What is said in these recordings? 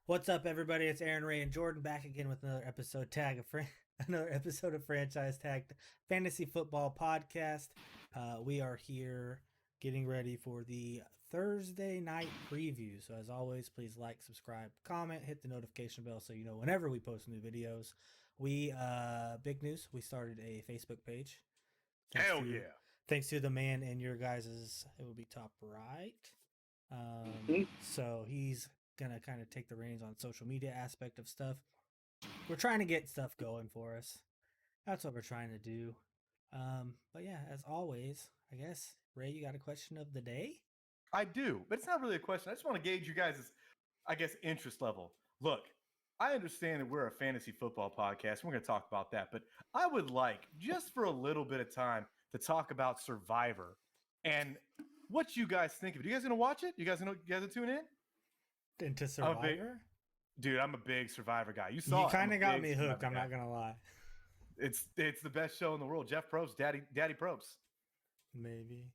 What's up, everybody? It's Aaron, Ray, and Jordan back again with another episode another episode of Franchise Tagged Fantasy Football Podcast. We are here getting ready for the Thursday night preview. So as always, please like, subscribe, comment, hit the notification bell so you know whenever we post new videos. We big news. We started a Facebook page. Hell yeah! Thanks to the man in your guys's. It will be top right. So he's gonna kind of take the reins on social media aspect of stuff. We're trying to get stuff going for us. That's what we're trying to do. But yeah, as always, I guess Ray, you got a question of the day? I do, but it's not really a question. I just want to gauge you guys' interest level. Look, I understand that we're a fantasy football podcast. We're going to talk about that, but I would like just for a little bit of time to talk about Survivor and what you guys think of it. You guys going to watch it? You guys are tuning in? Into Survivor? Dude, I'm a big Survivor guy. You kind of got me hooked. I'm not gonna lie. It's the best show in the world. Jeff Probst, Daddy Probst. Maybe.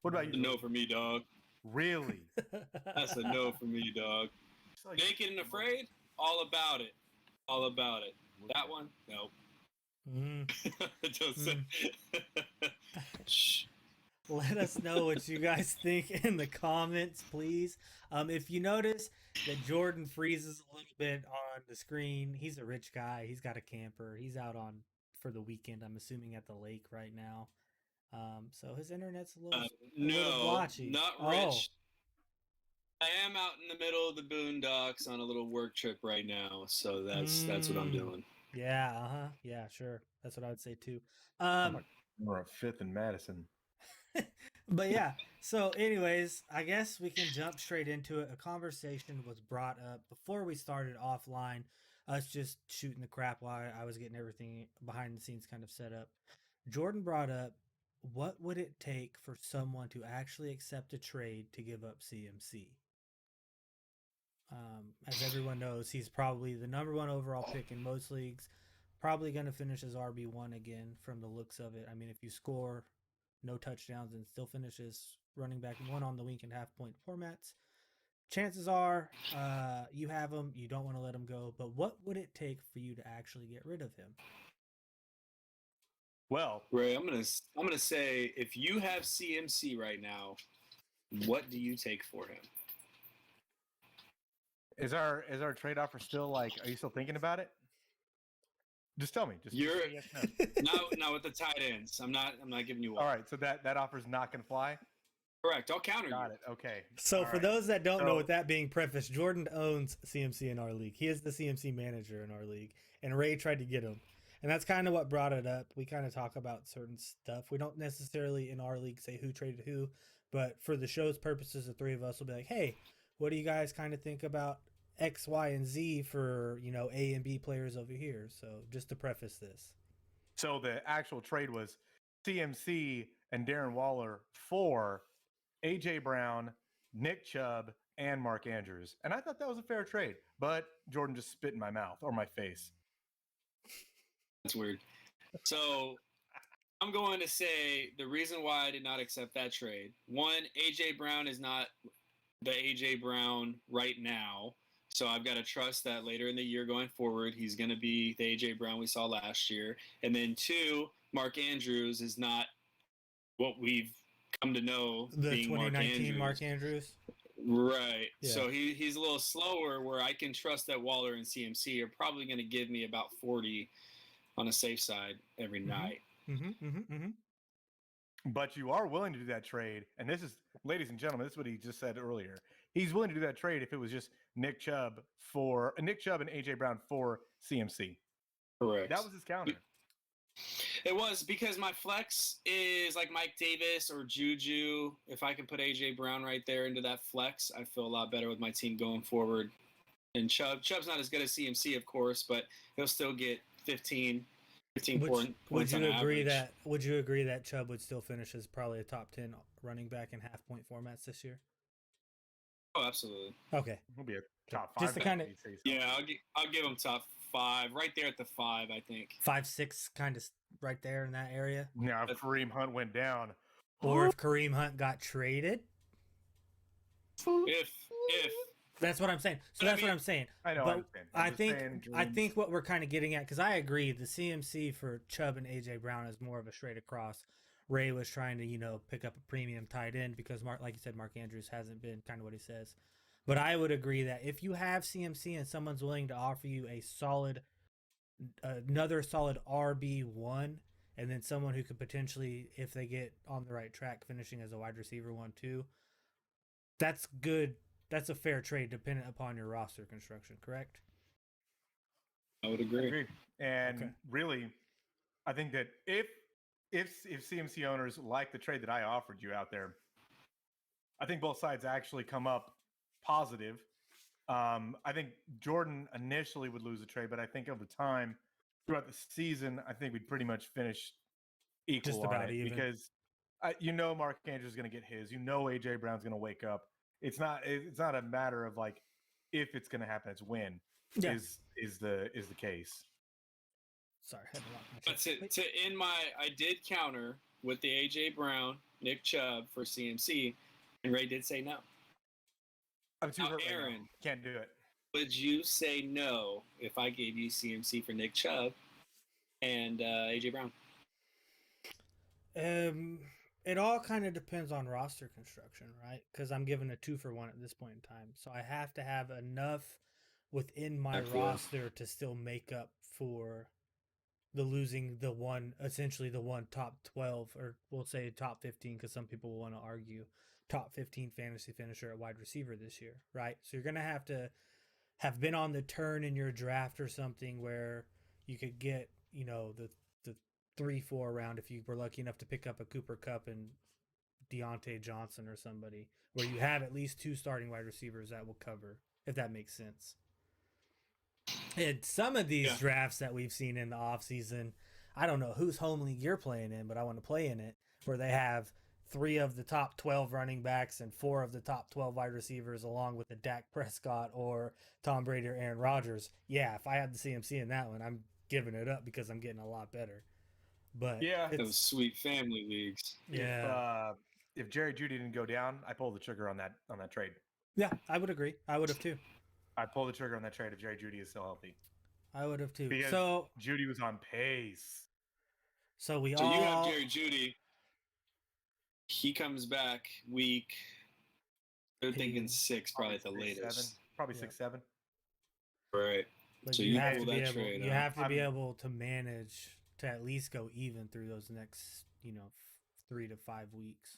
What about you? No for me, dog. Really? That's a no for me, dog. Naked and Afraid, all about it. All about it. That one, nope. Shh. Let us know what you guys think in the comments, please. If you notice that Jordan freezes a little bit on the screen, he's a rich guy. He's got a camper. He's out for the weekend, I'm assuming, at the lake right now. So his internet's a little blotchy. Not rich. I am out in the middle of the boondocks on a little work trip right now, so that's what I'm doing. Yeah, yeah, sure. That's what I would say too. We're at 5th and Madison. But yeah, so anyways, I guess we can jump straight into it. A conversation was brought up before we started offline, us just shooting the crap while I was getting everything behind the scenes kind of set up. Jordan brought up, what would it take for someone to actually accept a trade to give up CMC? As everyone knows, he's probably the number one overall pick in most leagues, probably going to finish as RB1 again from the looks of it. I mean, if you score no touchdowns and still finishes running back one on the week in half-point formats, chances are you have him. You don't want to let him go. But what would it take for you to actually get rid of him? Well, Ray, I'm gonna say, if you have CMC right now, what do you take for him? Is our trade offer still are you still thinking about it? Just tell me. You're yes, no. Now with the tight ends. I'm not giving you one. All right, so that offer's not going to fly? Correct. I'll counter you. Got it. Okay. So for those that don't know, with that being prefaced, Jordan owns CMC in our league. He is the CMC manager in our league, and Ray tried to get him. And that's kind of what brought it up. We kind of talk about certain stuff. We don't necessarily in our league say who traded who, but for the show's purposes, the three of us will be like, hey, what do you guys kind of think about X, Y, and Z for, A and B players over here? So just to preface this. So the actual trade was CMC and Darren Waller for AJ Brown, Nick Chubb, and Mark Andrews. And I thought that was a fair trade, but Jordan just spit in my mouth or my face. That's weird. So I'm going to say the reason why I did not accept that trade. One, AJ Brown is not the AJ Brown right now. So I've got to trust that later in the year going forward, he's going to be the A.J. Brown we saw last year. And then two, Mark Andrews is not what we've come to know. The being 2019 Mark Andrews. Right. Yeah. So he's a little slower, where I can trust that Waller and CMC are probably going to give me about 40 on a safe side every night. But you are willing to do that trade. And this is, ladies and gentlemen, this is what he just said earlier. He's willing to do that trade if it was just Nick Chubb and AJ Brown for CMC. Correct. That was his counter. It was, because my flex is like Mike Davis or Juju. If I can put AJ Brown right there into that flex, I feel a lot better with my team going forward. And Chubb's not as good as CMC, of course, but he'll still get 15 points. Would you agree that Chubb would still finish as probably a top 10 running back in half-point formats this year? Oh, absolutely. Okay. He'll be a top 5. Just to kind of, yeah, I'll give him top 5, right there at the 5, I think. 5-6, kind of right there in that area. Now, if Kareem Hunt went down, or if Kareem Hunt got traded, if That's what I'm saying. So that's what I'm saying. I know. But I I think understand. I think what we're kind of getting at, because I agree, the CMC for Chubb and AJ Brown is more of a straight across. Ray was trying to pick up a premium tight end because like you said, Mark Andrews hasn't been kind of what he says. But I would agree that if you have CMC and someone's willing to offer you another solid RB1, and then someone who could potentially, if they get on the right track, finishing as a wide receiver 1-2, that's good. That's a fair trade dependent upon your roster construction, correct? I would agree. Agreed. And really, I think that if CMC owners like the trade that I offered you out there, I think both sides actually come up positive. I think Jordan initially would lose the trade, but I think over time, throughout the season, I think we'd pretty much finish equal Just on about it even. because Mark Andrews is going to get his. AJ Brown's going to wake up. It's not a matter of like if it's going to happen. It's when is the case. Sorry, I had to lock my But check. to end I did counter with the AJ Brown, Nick Chubb for CMC, and Ray did say no. I'm too hurt. Aaron, right now. Can't do it. Would you say no if I gave you CMC for Nick Chubb and AJ Brown? It all kind of depends on roster construction, right? Because I'm given a 2-for-1 at this point in time, so I have to have enough within my roster to still make up for the losing essentially the one top 12, or we'll say top 15, because some people will want to argue top 15 fantasy finisher at wide receiver this year, right? So you're gonna have to have been on the turn in your draft or something where you could get the 3-4 round if you were lucky enough to pick up a Cooper Kupp and Deontay Johnson or somebody, where you have at least 2 starting wide receivers that will cover, if that makes sense. And some of these drafts that we've seen in the offseason, I don't know whose home league you're playing in, but I want to play in it, where they have 3 of the top 12 running backs and 4 of the top 12 wide receivers, along with the Dak Prescott or Tom Brady or Aaron Rodgers. Yeah, if I had the CMC in that one, I'm giving it up because I'm getting a lot better. But those sweet family leagues. Yeah. If Jerry Jeudy didn't go down, I pulled the trigger on that trade. Yeah, I would agree. I would have too. I pulled the trigger on that trade if Jerry Jeudy is still healthy. I would have too. Because so Jeudy was on pace. So you have Jerry Jeudy. He comes back week. They're thinking 6, probably at the latest. 6-7. Right. But so you have to be able. You have to be able to manage to at least go even through those next 3 to 5 weeks.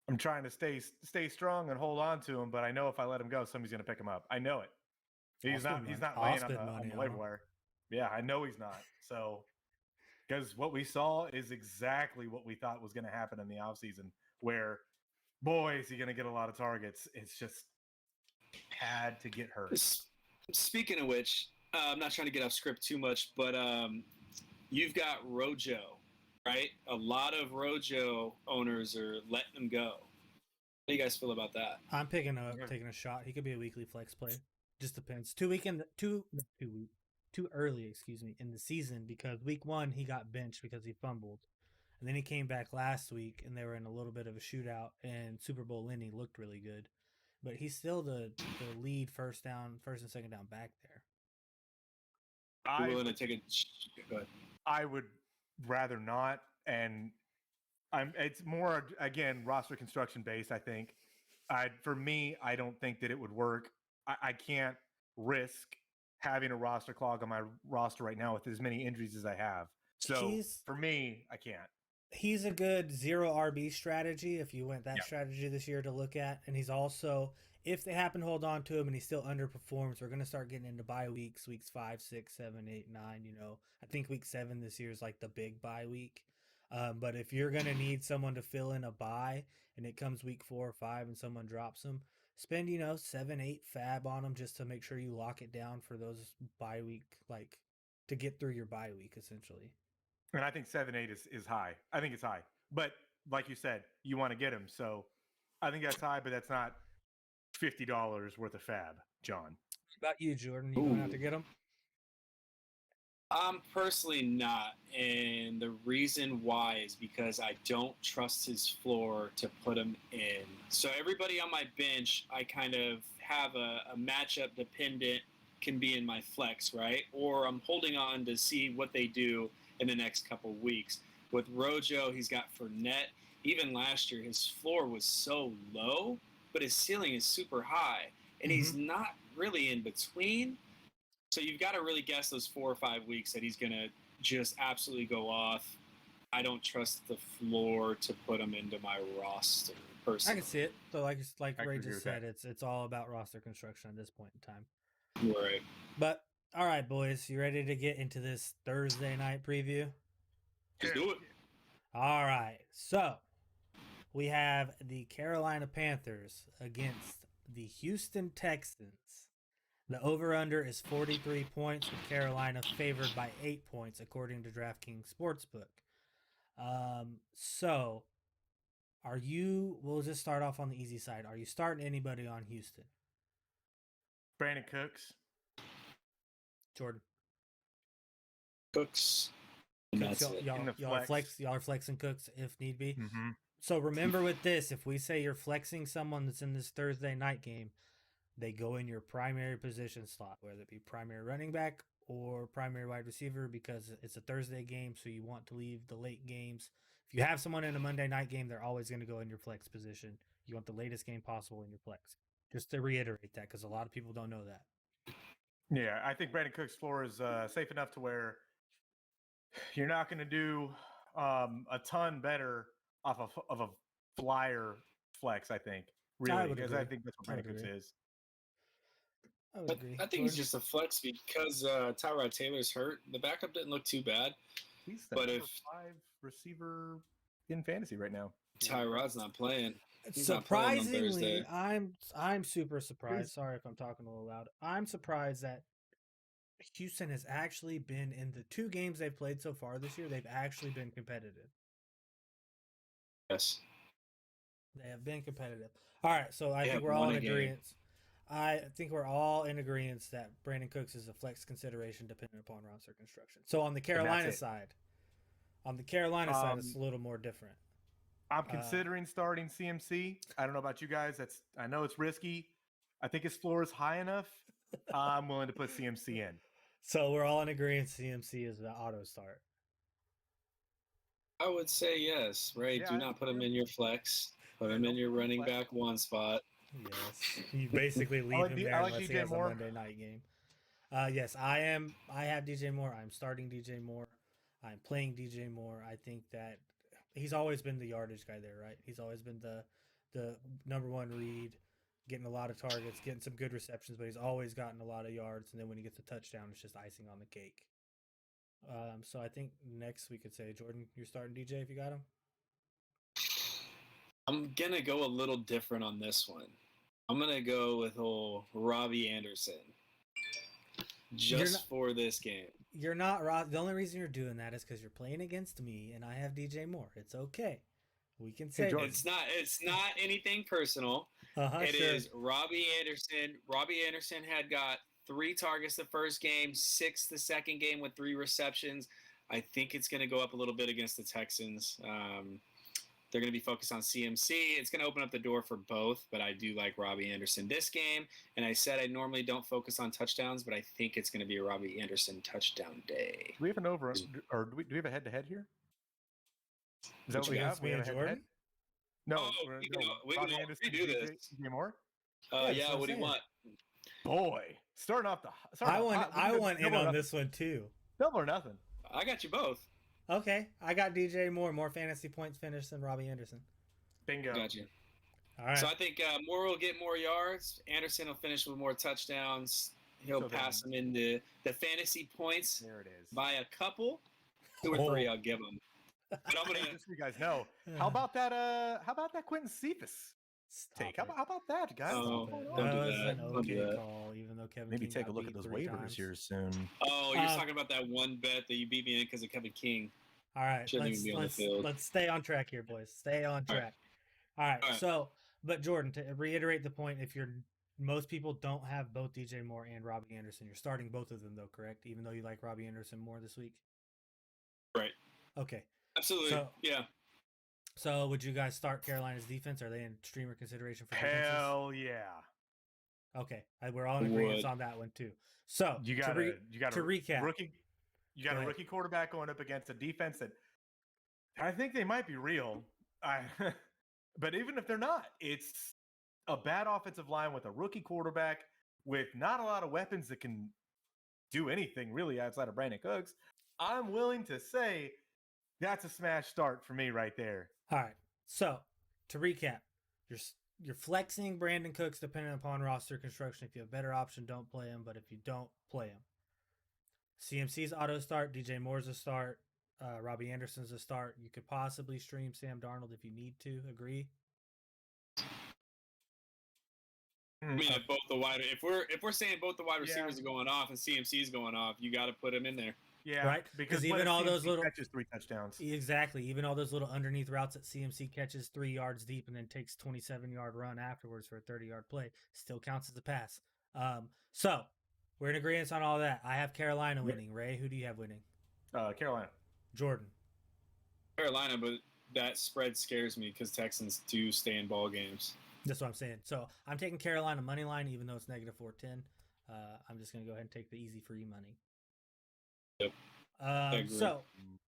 I'm trying to stay strong and hold on to him, but I know if I let him go, somebody's going to pick him up. I know it. He's not laying on the waiver wire. Yeah, I know he's not. So, because what we saw is exactly what we thought was going to happen in the offseason, where, boy, is he going to get a lot of targets. It's just had to get hurt. Speaking of which, I'm not trying to get off script too much, but you've got Rojo, right? A lot of Rojo owners are letting him go. How do you guys feel about that? I'm taking a shot. He could be a weekly flex play. Just depends. Too early, in the season, because week 1 he got benched because he fumbled, and then he came back last week and they were in a little bit of a shootout. And Super Bowl Lenny looked really good, but he's still the lead first and second down back there. Willing to take go ahead. I would rather not, and it's more again roster construction based. I think, for me, I don't think that it would work. I can't risk having a roster clog on my roster right now with as many injuries as I have. So for me, I can't. He's a good 0 RB strategy if you went that strategy this year to look at. And he's also, if they happen to hold on to him and he still underperforms, we're going to start getting into bye weeks 5, 6, 7, 8, 9. I think week 7 this year is like the big bye week. But if you're going to need someone to fill in a bye and it comes week 4 or 5 and someone drops him, spend 7, 8 fab on them just to make sure you lock it down for those bye week, like to get through your bye week essentially. And I think 7, 8 is high. I think it's high, but like you said, you want to get him, so I think that's high, but that's not $50 worth of fab, John. What about you, Jordan? You don't have to get him. I'm personally not, and the reason why is because I don't trust his floor to put him in. So everybody on my bench, I kind of have a matchup dependent can be in my flex, right? Or I'm holding on to see what they do in the next couple weeks. With Rojo, he's got Fournette. Even last year, his floor was so low, but his ceiling is super high. And he's not really in between. So you've got to really guess those 4 or 5 weeks that he's going to just absolutely go off. I don't trust the floor to put him into my roster personally. I can see it. So like Ray just said, it's all about roster construction at this point in time. Right. But all right, boys, you ready to get into this Thursday night preview? Let's do it. All right. So we have the Carolina Panthers against the Houston Texans. The over-under is 43 points, with Carolina favored by 8 points, according to DraftKings Sportsbook. So, we'll just start off on the easy side. Are you starting anybody on Houston? Brandon Cooks. Jordan. Cooks. Y'all are flexing Cooks if need be. Mm-hmm. So remember with this, if we say you're flexing someone that's in this Thursday night game, they go in your primary position slot, whether it be primary running back or primary wide receiver, because it's a Thursday game, so you want to leave the late games. If you have someone in a Monday night game, they're always going to go in your flex position. You want the latest game possible in your flex. Just to reiterate that, because a lot of people don't know that. Yeah, I think Brandon Cook's floor is safe enough to where you're not going to do a ton better off of a flyer flex, I think. Really, because I think that's what Brandon Cooks is. I would agree. I think he's just a flex because Tyrod Taylor's hurt. The backup didn't look too bad. He's the number 5 receiver in fantasy right now. Tyrod's not playing. He's surprisingly, I'm super surprised. Sorry if I'm talking a little loud. I'm surprised that Houston has actually been in the 2 games they've played so far this year. They've actually been competitive. Yes, they have been competitive. All right, so I think we're all in agreement. I think we're all in agreement that Brandon Cooks is a flex consideration depending upon roster construction. So on the Carolina side, it's a little more different. I'm considering starting CMC. I don't know about you guys. I know it's risky. I think his floor is high enough. I'm willing to put CMC in. So we're all in agreement CMC is the auto start. I would say yes, right? Yeah, do not put him in your flex. Put him in your running back 1 spot. Yes, you basically leave him there unless he has a Monday night game. Yes, I have DJ Moore. I'm starting DJ Moore. I'm playing DJ Moore. I think that he's always been the yardage guy there, right? He's always been the number 1 read, getting a lot of targets, getting some good receptions, but he's always gotten a lot of yards. And then when he gets a touchdown, it's just icing on the cake. So I think next we could say, Jordan, you're starting DJ if you got him? I'm going to go a little different on this one. I'm going to go with old Robbie Anderson for this game. You're not, Rob. The only reason you're doing that is because you're playing against me and I have DJ Moore. It's okay. We can say it's not anything personal. It is Robbie Anderson. Robbie Anderson had got 3 targets the first game, 6 the second game with 3 receptions. I think it's going to go up a little bit against the Texans. They're going to be focused on CMC. It's going to open up the door for both, but I do like Robbie Anderson this game. And I said I normally don't focus on touchdowns, but I think it's going to be a Robbie Anderson touchdown day. Do we have an over, or do we have a head-to-head here? Is that what we have? We have a head-to-head? No, we can do this. DJ Moore? Yeah, what do you want? Boy, starting off I want in on this one too. Double or nothing. I got you both. Okay, I got DJ Moore, more fantasy points finished than Robbie Anderson. Bingo. Got you. All right. So I think Moore will get more yards. Anderson will finish with more touchdowns. He'll pass him into the fantasy points. There it is. By a couple, 2 or 3, I'll give him. But I'm gonna just so you guys know. How about that? How about that Quentin Cephas take? How about that, guys? Don't do that. Don't do that. Call, even though Kevin maybe King take a look at those waivers here soon. Oh, you're talking about that one bet that you beat me in because of Kevin King. All right, let's stay on track here, boys. Stay on track. All right. So, but Jordan, to reiterate the point, if most people don't have both DJ Moore and Robbie Anderson, you're starting both of them though, correct? Even though you like Robbie Anderson more this week. Right. Okay. Absolutely. So, yeah. So, would you guys start Carolina's defense? Are they in streamer consideration for Hell yeah. Okay, we're all in agreement on that one too. So You got to recap, rookie. You got a rookie quarterback going up against a defense that I think they might be real. But even if they're not, it's a bad offensive line with a rookie quarterback with not a lot of weapons that can do anything really outside of Brandon Cooks. I'm willing to say that's a smash start for me right there. All right. So to recap, you're flexing Brandon Cooks depending upon roster construction. If you have a better option, don't play him. But if you don't, play him. CMC's auto start. DJ Moore's a start. Robbie Anderson's a start. You could possibly stream Sam Darnold if you need to. Agree? I mean, if we're saying both the wide receivers are going off and CMC's going off, you got to put him in there. Yeah, right. Because even all those little catches 3 touchdowns. Exactly. Even all those little underneath routes that CMC catches 3 yards deep and then takes 27-yard run afterwards for a 30-yard play still counts as a pass. So we're in agreement on all that. I have Carolina winning. Ray, who do you have winning? Carolina. Jordan. Carolina, but that spread scares me because Texans do stay in ball games. That's what I'm saying. So I'm taking Carolina money line, even though it's negative 410. I'm just going to go ahead and take the easy free money. Yep. So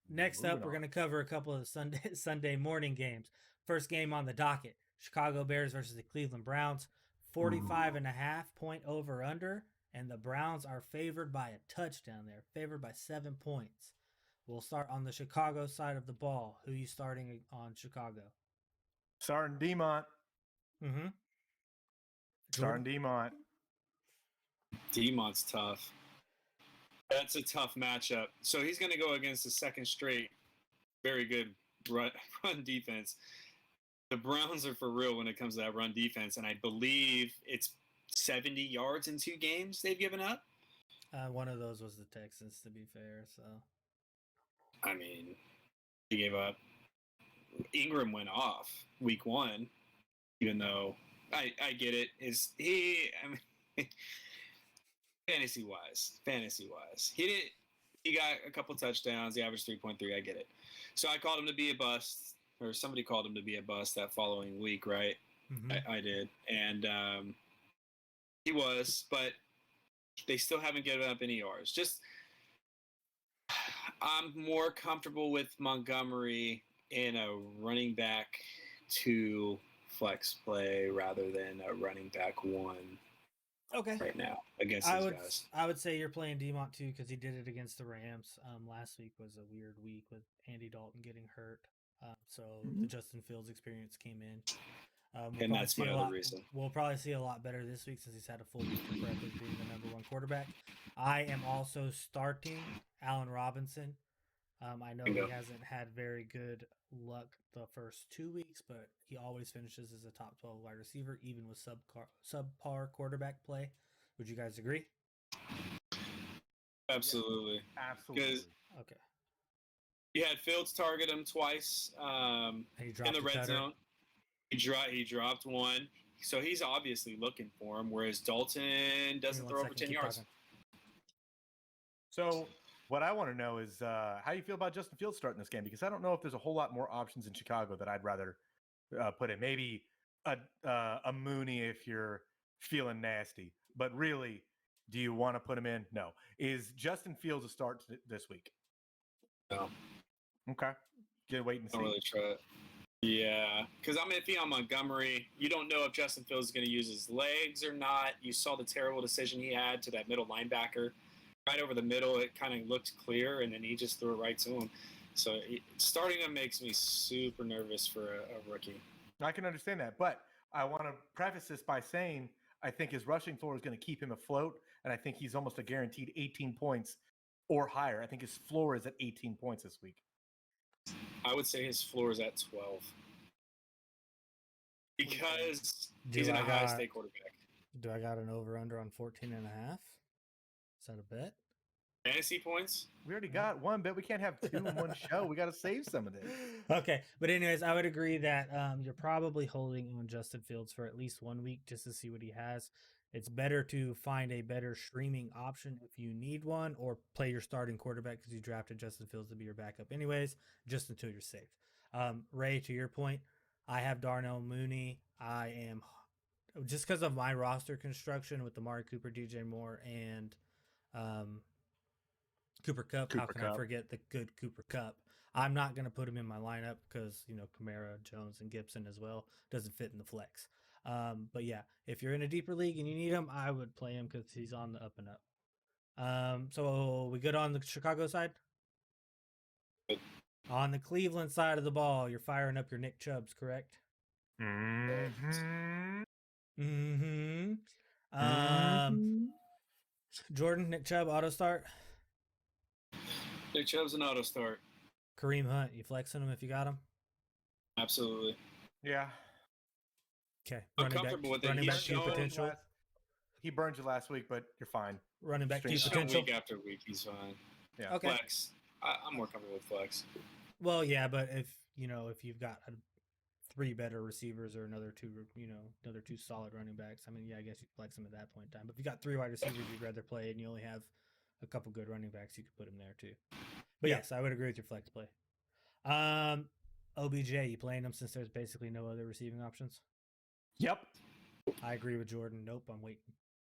next up, we're going to cover a couple of Sunday morning games. First game on the docket, Chicago Bears versus the Cleveland Browns. 45.5 point over under, and the Browns are favored by a touchdown. They're favored by 7 points. We'll start on the Chicago side of the ball. Who are you starting on Chicago? Starting Demont. Mm-hmm. Starting Demont. Demont's tough. That's a tough matchup. So he's going to go against the second straight very good run defense. The Browns are for real when it comes to that run defense, and I believe it's 70 yards in 2 games they've given up. One of those was the Texans, to be fair. So, I mean, he gave up. Ingram went off week 1, even though I get it. Fantasy wise, he got a couple touchdowns. He averaged 3.3. I get it. So I called him to be a bust, or somebody called him to be a bust that following week, right? mm-hmm. I did, and he was, but they still haven't given up any yards. Just I'm more comfortable with Montgomery in a running back 2 flex play rather than a running back 1. Okay. Right now against these guys. I would say you're playing Demont too because he did it against the Rams. Last week was a weird week with Andy Dalton getting hurt. So the Justin Fields experience came in. And that's my other reason. We'll probably see a lot better this week since he's had a full week to prep with being the number 1 quarterback. I am also starting Allen Robinson. I know he hasn't had very good luck the first 2 weeks, but he always finishes as a top 12 wide receiver, even with subpar quarterback play. Would you guys agree? Absolutely. Absolutely. Okay. You had Fields target him twice in the red zone. He dropped 1. So he's obviously looking for him, whereas Dalton doesn't throw over 10 yards. So what I want to know is how you feel about Justin Fields starting this game, because I don't know if there's a whole lot more options in Chicago that I'd rather put in. Maybe a Mooney if you're feeling nasty. But really, do you want to put him in? No. Is Justin Fields a start this week? No. Okay. Get wait and see. I don't really try it. Yeah, because I'm iffy on Montgomery. You don't know if Justin Fields is going to use his legs or not. You saw the terrible decision he had to that middle linebacker. Right over the middle, it kind of looked clear, and then he just threw it right to him. So starting him makes me super nervous for a rookie. I can understand that, but I want to preface this by saying I think his rushing floor is going to keep him afloat, and I think he's almost a guaranteed 18 points or higher. I think his floor is at 18 points this week. I would say his floor is at 12 because he's an Ohio State quarterback. Do I got an over-under on 14.5? Is that a bet? Fantasy points? We already got one bet. We can't have 2 in one show. We got to save some of this. Okay. But anyways, I would agree that you're probably holding on Justin Fields for at least 1 week just to see what he has. It's better to find a better streaming option if you need one, or play your starting quarterback because you drafted Justin Fields to be your backup anyways, just until you're safe. Ray, to your point, I have Darnell Mooney. I am just because of my roster construction with Amari Cooper, DJ Moore, and Cooper Cup. How can I forget the good Cooper Cup? I'm not going to put him in my lineup because, Kamara, Jones, and Gibson as well doesn't fit in the flex. But yeah, if you're in a deeper league and you need him, I would play him because he's on the up and up. So we good on the Chicago side? On the Cleveland side of the ball, you're firing up your Nick Chubbs, correct? Mm-hmm. Jordan, Nick Chubb, auto start. Nick Chubb's an auto start. Kareem Hunt, you flexing him if you got him? Absolutely. Yeah. Okay. I'm comfortable with it. Running back to potential. He burned you last week, but you're fine. Running back to He's potential. Week after week, he's fine. Yeah. Okay. Flex. I'm more comfortable with flex. Well, yeah, but if you've got 3 better receivers or another two solid running backs, I mean, yeah, I guess you flex them at that point in time. But if you got 3 wide receivers you'd rather play and you only have a couple good running backs, you could put them there too. But yes, I would agree with your flex play. OBJ, you playing him since there's basically no other receiving options? Yep. I agree with Jordan. Nope, I'm waiting.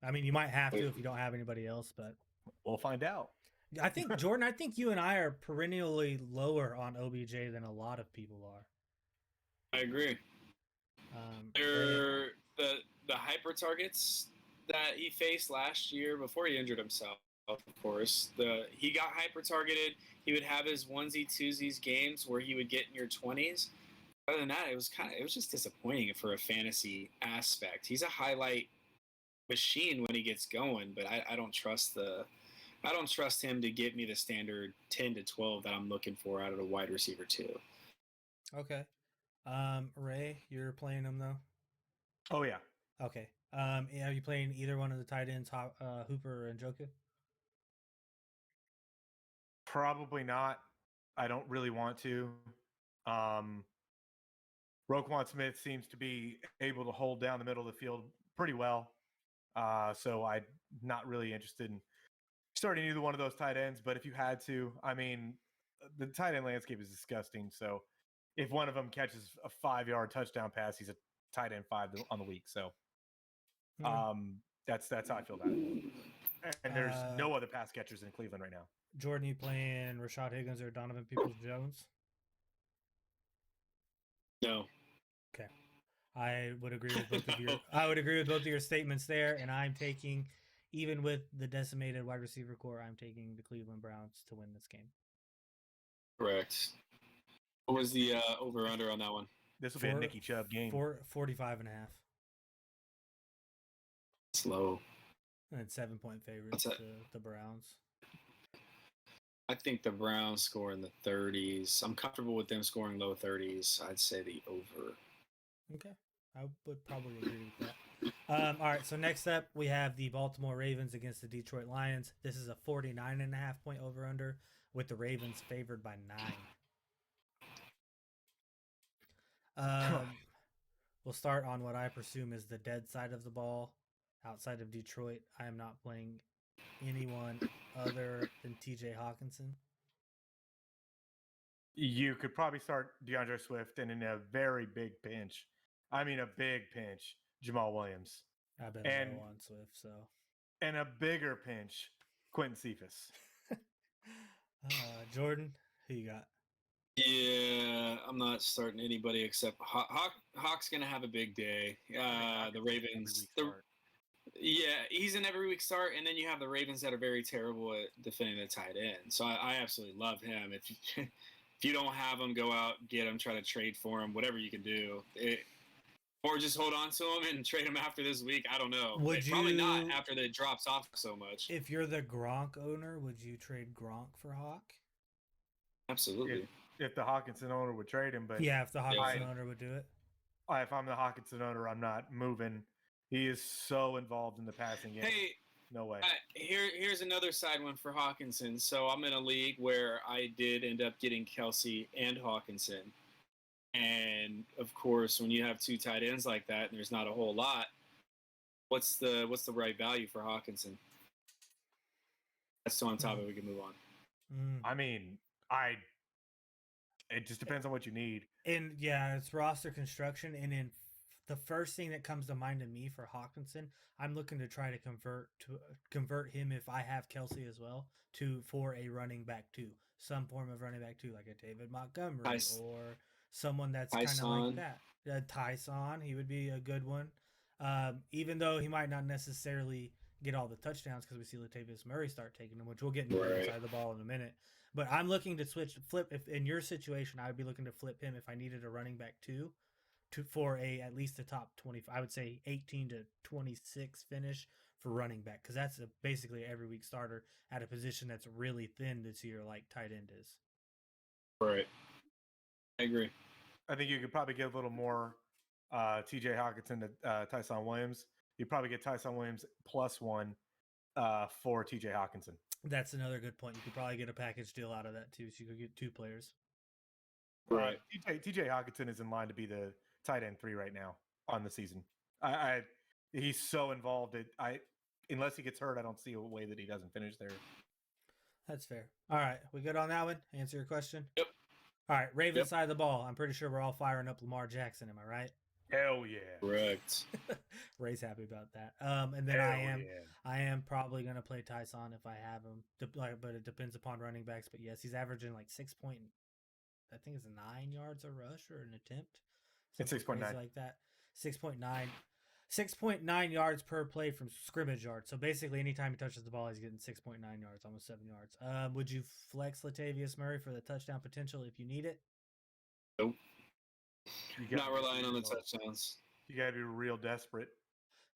I mean, you might have to if you don't have anybody else, but we'll find out. I think, Jordan, I think you and I are perennially lower on OBJ than a lot of people are. I agree. The hyper targets that he faced last year before he injured himself, of course. He got hyper targeted. He would have his onesie twosies games where he would get in your 20s. Other than that, it was just disappointing for a fantasy aspect. He's a highlight machine when he gets going, but I don't trust him to get me the standard 10 to 12 that I'm looking for out of a wide receiver too. Okay. Ray, you're playing him though? Oh yeah. Okay. Are you playing either one of the tight ends, Hooper and Njoku? Probably not. I don't really want to. Roquan Smith seems to be able to hold down the middle of the field pretty well. So I'm not really interested in starting either one of those tight ends. But if you had to, I mean, the tight end landscape is disgusting. So if one of them catches a 5-yard touchdown pass, he's a tight end 5 on the week. So that's how I feel about it. And there's no other pass catchers in Cleveland right now. Jordan, you playing Rashad Higgins or Donovan Peoples-Jones? No. Okay. I would agree with both of your. I would agree with both of your statements there, and I'm taking, even with the decimated wide receiver core, I'm taking the Cleveland Browns to win this game. Correct. What was the over/under on that one? This will be a Nicky Chubb game. 45.5. It's low. And 7-point favorites to the Browns. I think the Browns score in the 30s. I'm comfortable with them scoring low 30s. I'd say the over. Okay. I would probably agree with that. All right, so next up, we have the Baltimore Ravens against the Detroit Lions. This is a 49.5-point over-under with the Ravens favored by 9. We'll start on what I presume is the dead side of the ball. Outside of Detroit, I am not playing anyone other than TJ Hawkinson. You could probably start DeAndre Swift, and in a very big pinch, Jamal Williams. I've been low on Swift, so. And a bigger pinch, Quentin Cephas. Jordan, who you got? Yeah, I'm not starting anybody except Hawk's going to have a big day. The Ravens. Yeah, he's an every week start, and then you have the Ravens that are very terrible at defending the tight end. So I absolutely love him. If you don't have him, go out, get him, try to trade for him, whatever you can do. Or just hold on to him and trade him after this week. I don't know. Probably not after it drops off so much. If you're the Gronk owner, would you trade Gronk for Hawk? Absolutely. If the Hawkinson owner would trade him, but yeah, if the Hawkinson owner would do it. If I'm the Hawkinson owner, I'm not moving. He is so involved in the passing game. Hey, no way. Here's another side one for Hawkinson. So I'm in a league where I did end up getting Kelsey and Hawkinson. And of course, when you have 2 tight ends like that, and there's not a whole lot, what's the right value for Hawkinson? That's still on top of it. We can move on. I mean, it just depends on what you need. And yeah, it's roster construction, and in the first thing that comes to mind to me for Hawkinson, I'm looking to try to convert him if I have Kelsey as well for a running back too, some form of running back too, like a David Montgomery or someone that's kind of like that. Tyson, he would be a good one. Even though he might not necessarily get all the touchdowns because we see Latavius Murray start taking them, which we'll get into the side of the ball in a minute. But I'm looking to flip. If in your situation, I would be looking to flip him if I needed a running back too, for at least a top 20. I would say 18 to 26 finish for running back because that's basically every week starter at a position that's really thin this year, like tight end is. Right. I agree. I think you could probably get a little more T.J. Hawkinson to Tyson Williams. You'd probably get Tyson Williams +1 for T.J. Hawkinson. That's another good point. You could probably get a package deal out of that too, so you could get 2 players. Right. T.J. Hawkinson is in line to be the tight end 3 right now on the season. He's so involved. Unless he gets hurt, I don't see a way that he doesn't finish there. That's fair. All right, we good on that one? Answer your question? Yep. All right, Ravens side of the ball. I'm pretty sure we're all firing up Lamar Jackson. Am I right? Hell yeah. Correct. Ray's happy about that. And then I am probably going to play Tyson if I have him. But it depends upon running backs. But yes, he's averaging like I think it's 9 yards a rush or an attempt. It's 6.9 like that. 6.9 yards per play from scrimmage yards. So basically, anytime he touches the ball, he's getting 6.9 yards, almost 7 yards. Would you flex Latavius Murray for the touchdown potential if you need it? Nope. Not relying on the touchdowns. You got to be real desperate.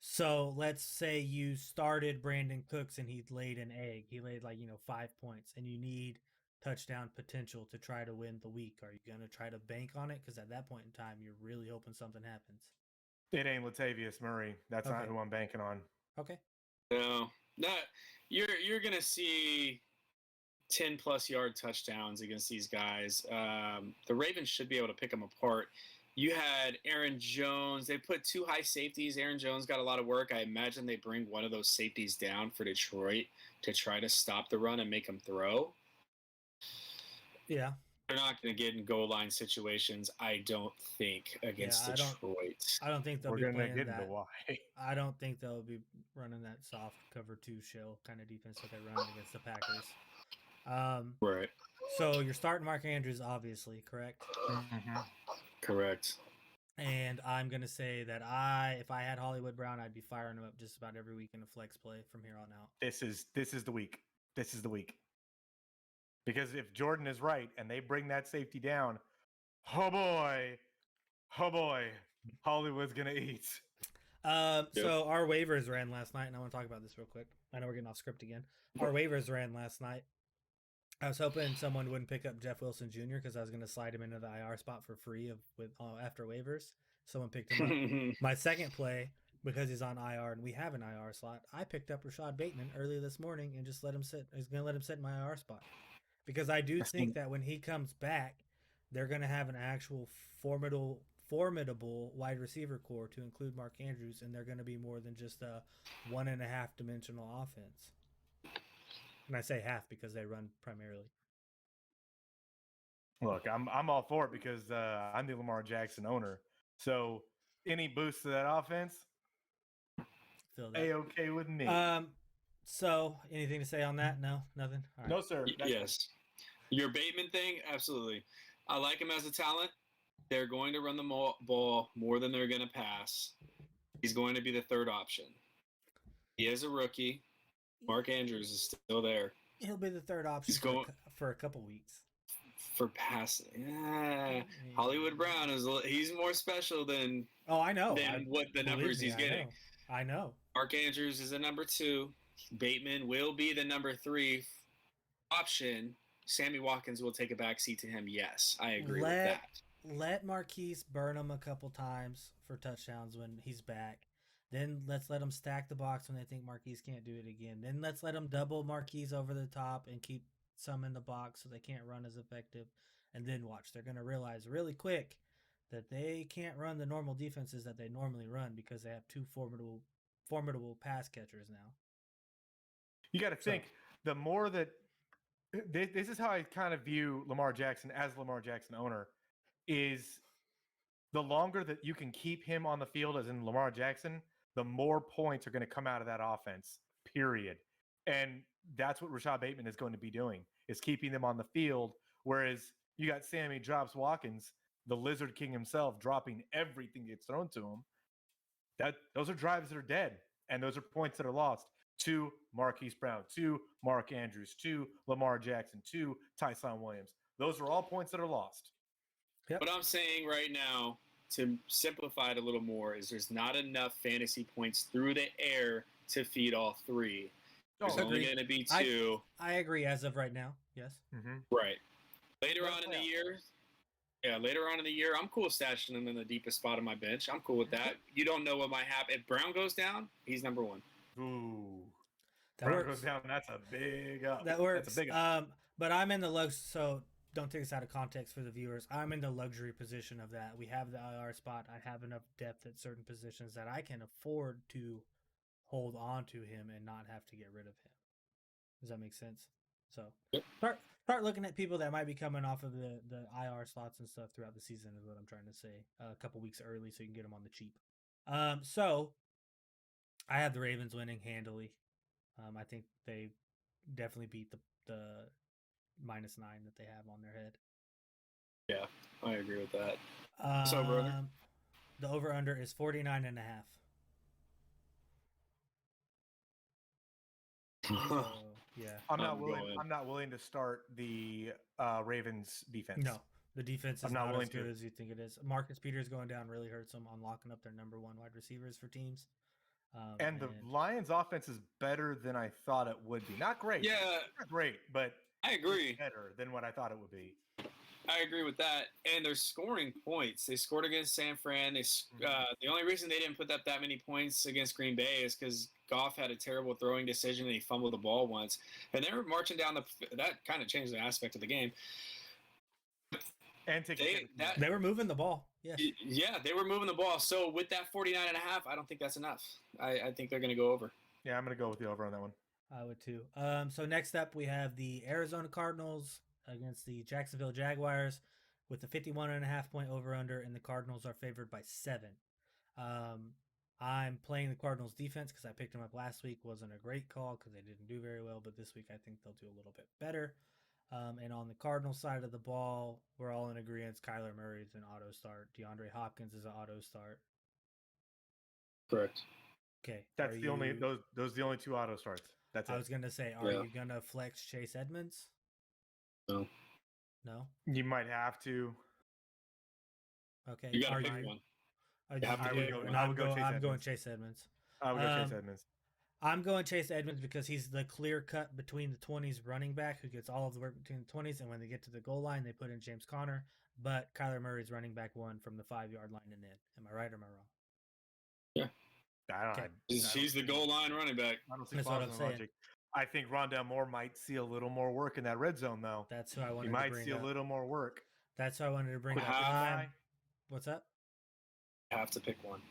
So let's say you started Brandon Cooks and he laid an egg. He laid 5 points, and you need touchdown potential to try to win the week. Are you going to try to bank on it? Because at that point in time, you're really hoping something happens. It ain't Latavius Murray. That's not who I'm banking on. Okay. No, you're gonna see 10+ yard touchdowns against these guys. The Ravens should be able to pick them apart. You had Aaron Jones. They put 2 high safeties. Aaron Jones got a lot of work. I imagine they bring one of those safeties down for Detroit to try to stop the run and make them throw. Yeah. They're not going to get in goal line situations, I don't think, against Detroit. I don't think they'll be playing that. Why. I don't think they'll be running that soft cover 2 shell kind of defense that they run against the Packers. Right. So you're starting Mark Andrews, obviously, correct? Mm-hmm. Correct. And I'm going to say that if I had Hollywood Brown, I'd be firing him up just about every week in a flex play from here on out. This is the week. This is the week. Because if Jordan is right and they bring that safety down, oh boy, Hollywood's going to eat. So our waivers ran last night, and I want to talk about this real quick. I know we're getting off script again. Our waivers ran last night. I was hoping someone wouldn't pick up Jeff Wilson Jr. because I was going to slide him into the IR spot for free after waivers. Someone picked him up. My second play, because he's on IR and we have an IR slot, I picked up Rashad Bateman early this morning and just let him sit. I was going to let him sit in my IR spot. Because I do think that when he comes back, they're going to have an actual formidable wide receiver core to include Mark Andrews, and they're going to be more than just a 1.5 dimensional offense. And I say half because they run primarily. Look, I'm all for it because I'm the Lamar Jackson owner. So any boost to that offense, A-okay with me. So, anything to say on that? No? Nothing? All right. No, sir. Yes. Your Bateman thing? Absolutely. I like him as a talent. They're going to run the ball more than they're going to pass. He's going to be the third option. He is a rookie. Mark Andrews is still there. He'll be the third option for a couple weeks. For passing. Hollywood Brown, he's more special than I know. Than what the numbers he's getting. I know. Mark Andrews is a number 2. Bateman will be the number 3 option. Sammy Watkins will take a backseat to him. Yes, I agree with that. Let Marquise burn him a couple times for touchdowns when he's back. Then let's let him stack the box when they think Marquise can't do it again. Then let's let him double Marquise over the top and keep some in the box so they can't run as effective. And then watch. They're going to realize really quick that they can't run the normal defenses that they normally run because they have 2 formidable pass catchers now. You got to think, the more that this is how I kind of view Lamar Jackson as Lamar Jackson owner is the longer that you can keep him on the field, as in Lamar Jackson, the more points are going to come out of that offense, period. And that's what Rashad Bateman is going to be doing, is keeping them on the field. Whereas you got Sammy Drops Watkins, the Lizard King himself, dropping everything that gets thrown to him. Those are drives that are dead, and those are points that are lost to Marquise Brown, to Mark Andrews, to Lamar Jackson, to Tyson Williams. Those are all points that are lost. Yep. What I'm saying right now, to simplify it a little more, is there's not enough fantasy points through the air to feed all three. There's only going to be two. I agree as of right now. Yes. Mm-hmm. Right. Later on in the year, I'm cool stashing him in the deepest spot of my bench. I'm cool with that. You don't know what might happen. If Brown goes down, he's number one. Ooh. That Brown works. goes down. That's a big up. That works. That's a big up. But I'm in the so don't take this out of context for the viewers. I'm in the luxury position of that. We have the IR spot. I have enough depth at certain positions that I can afford to hold on to him and not have to get rid of him. Does that make sense? So start looking at people that might be coming off of the IR slots and stuff throughout the season is what I'm trying to say. A couple weeks early so you can get them on the cheap. So I have the Ravens winning handily. I think they definitely beat the -9 that they have on their head. Yeah, I agree with that. The over-under is 49.5. So, yeah. I'm not willing to start the Ravens defense. No, the defense is not not willing as good to. as you think it is. Marcus Peters going down really hurts them on locking up their number one wide receivers for teams. And the Lions' offense is better than I thought it would be. Not great. Yeah. Not great, but I agree. Better than what I thought it would be. I agree with that. And they're scoring points. They scored against San Fran. The only reason they didn't put up that many points against Green Bay is because Goff had a terrible throwing decision and he fumbled the ball once. And they were marching down that kind of changed the aspect of the game. And they were moving the ball. Yes. Yeah, they were moving the ball. So with that 49.5, I don't think that's enough. I think they're going to go over. Yeah, I'm going to go with the over on that one. I would too. So next up, we have the Arizona Cardinals against the Jacksonville Jaguars with a 51.5-point over-under, and the Cardinals are favored by 7. I'm playing the Cardinals defense because I picked them up last week. Wasn't a great call because they didn't do very well, but this week I think they'll do a little bit better. And on the Cardinals side of the ball, we're all in agreement. Kyler Murray's an auto start. DeAndre Hopkins is an auto start. Correct. Okay. That's the only those the only 2 auto starts. That's it. I was gonna say, are you gonna flex Chase Edmonds? No. No? You might have to. Okay. You gotta pick one. I'm going Chase Edmonds. I would go Chase Edmonds. I'm going Chase Edmonds because he's the clear cut between the 20s running back who gets all of the work between the 20s, and when they get to the goal line, they put in James Conner. But Kyler Murray's running back 1 from the 5-yard line and in. Am I right or am I wrong? Yeah. He's the goal line running back. I don't see logic. I think Rondale Moore might see a little more work in that red zone, though. That's who I wanted to bring up. He might see a little more work. That's who I wanted to bring up. What's up? I have to pick one.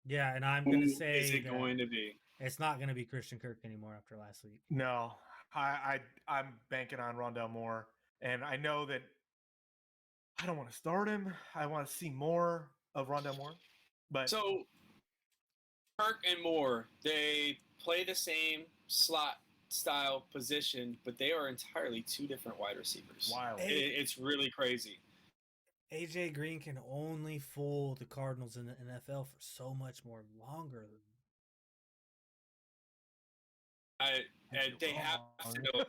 Yeah, and I'm going to say is it going to be? It's not going to be Christian Kirk anymore after last week. No, I'm banking on Rondale Moore, and I know that I don't want to start him. I want to see more of Rondale Moore. But so Kirk and Moore, they play the same slot style position, but they are entirely 2 different wide receivers. Wow, it's really crazy. AJ Green can only fool the Cardinals in the NFL for so much more longer. They have to know.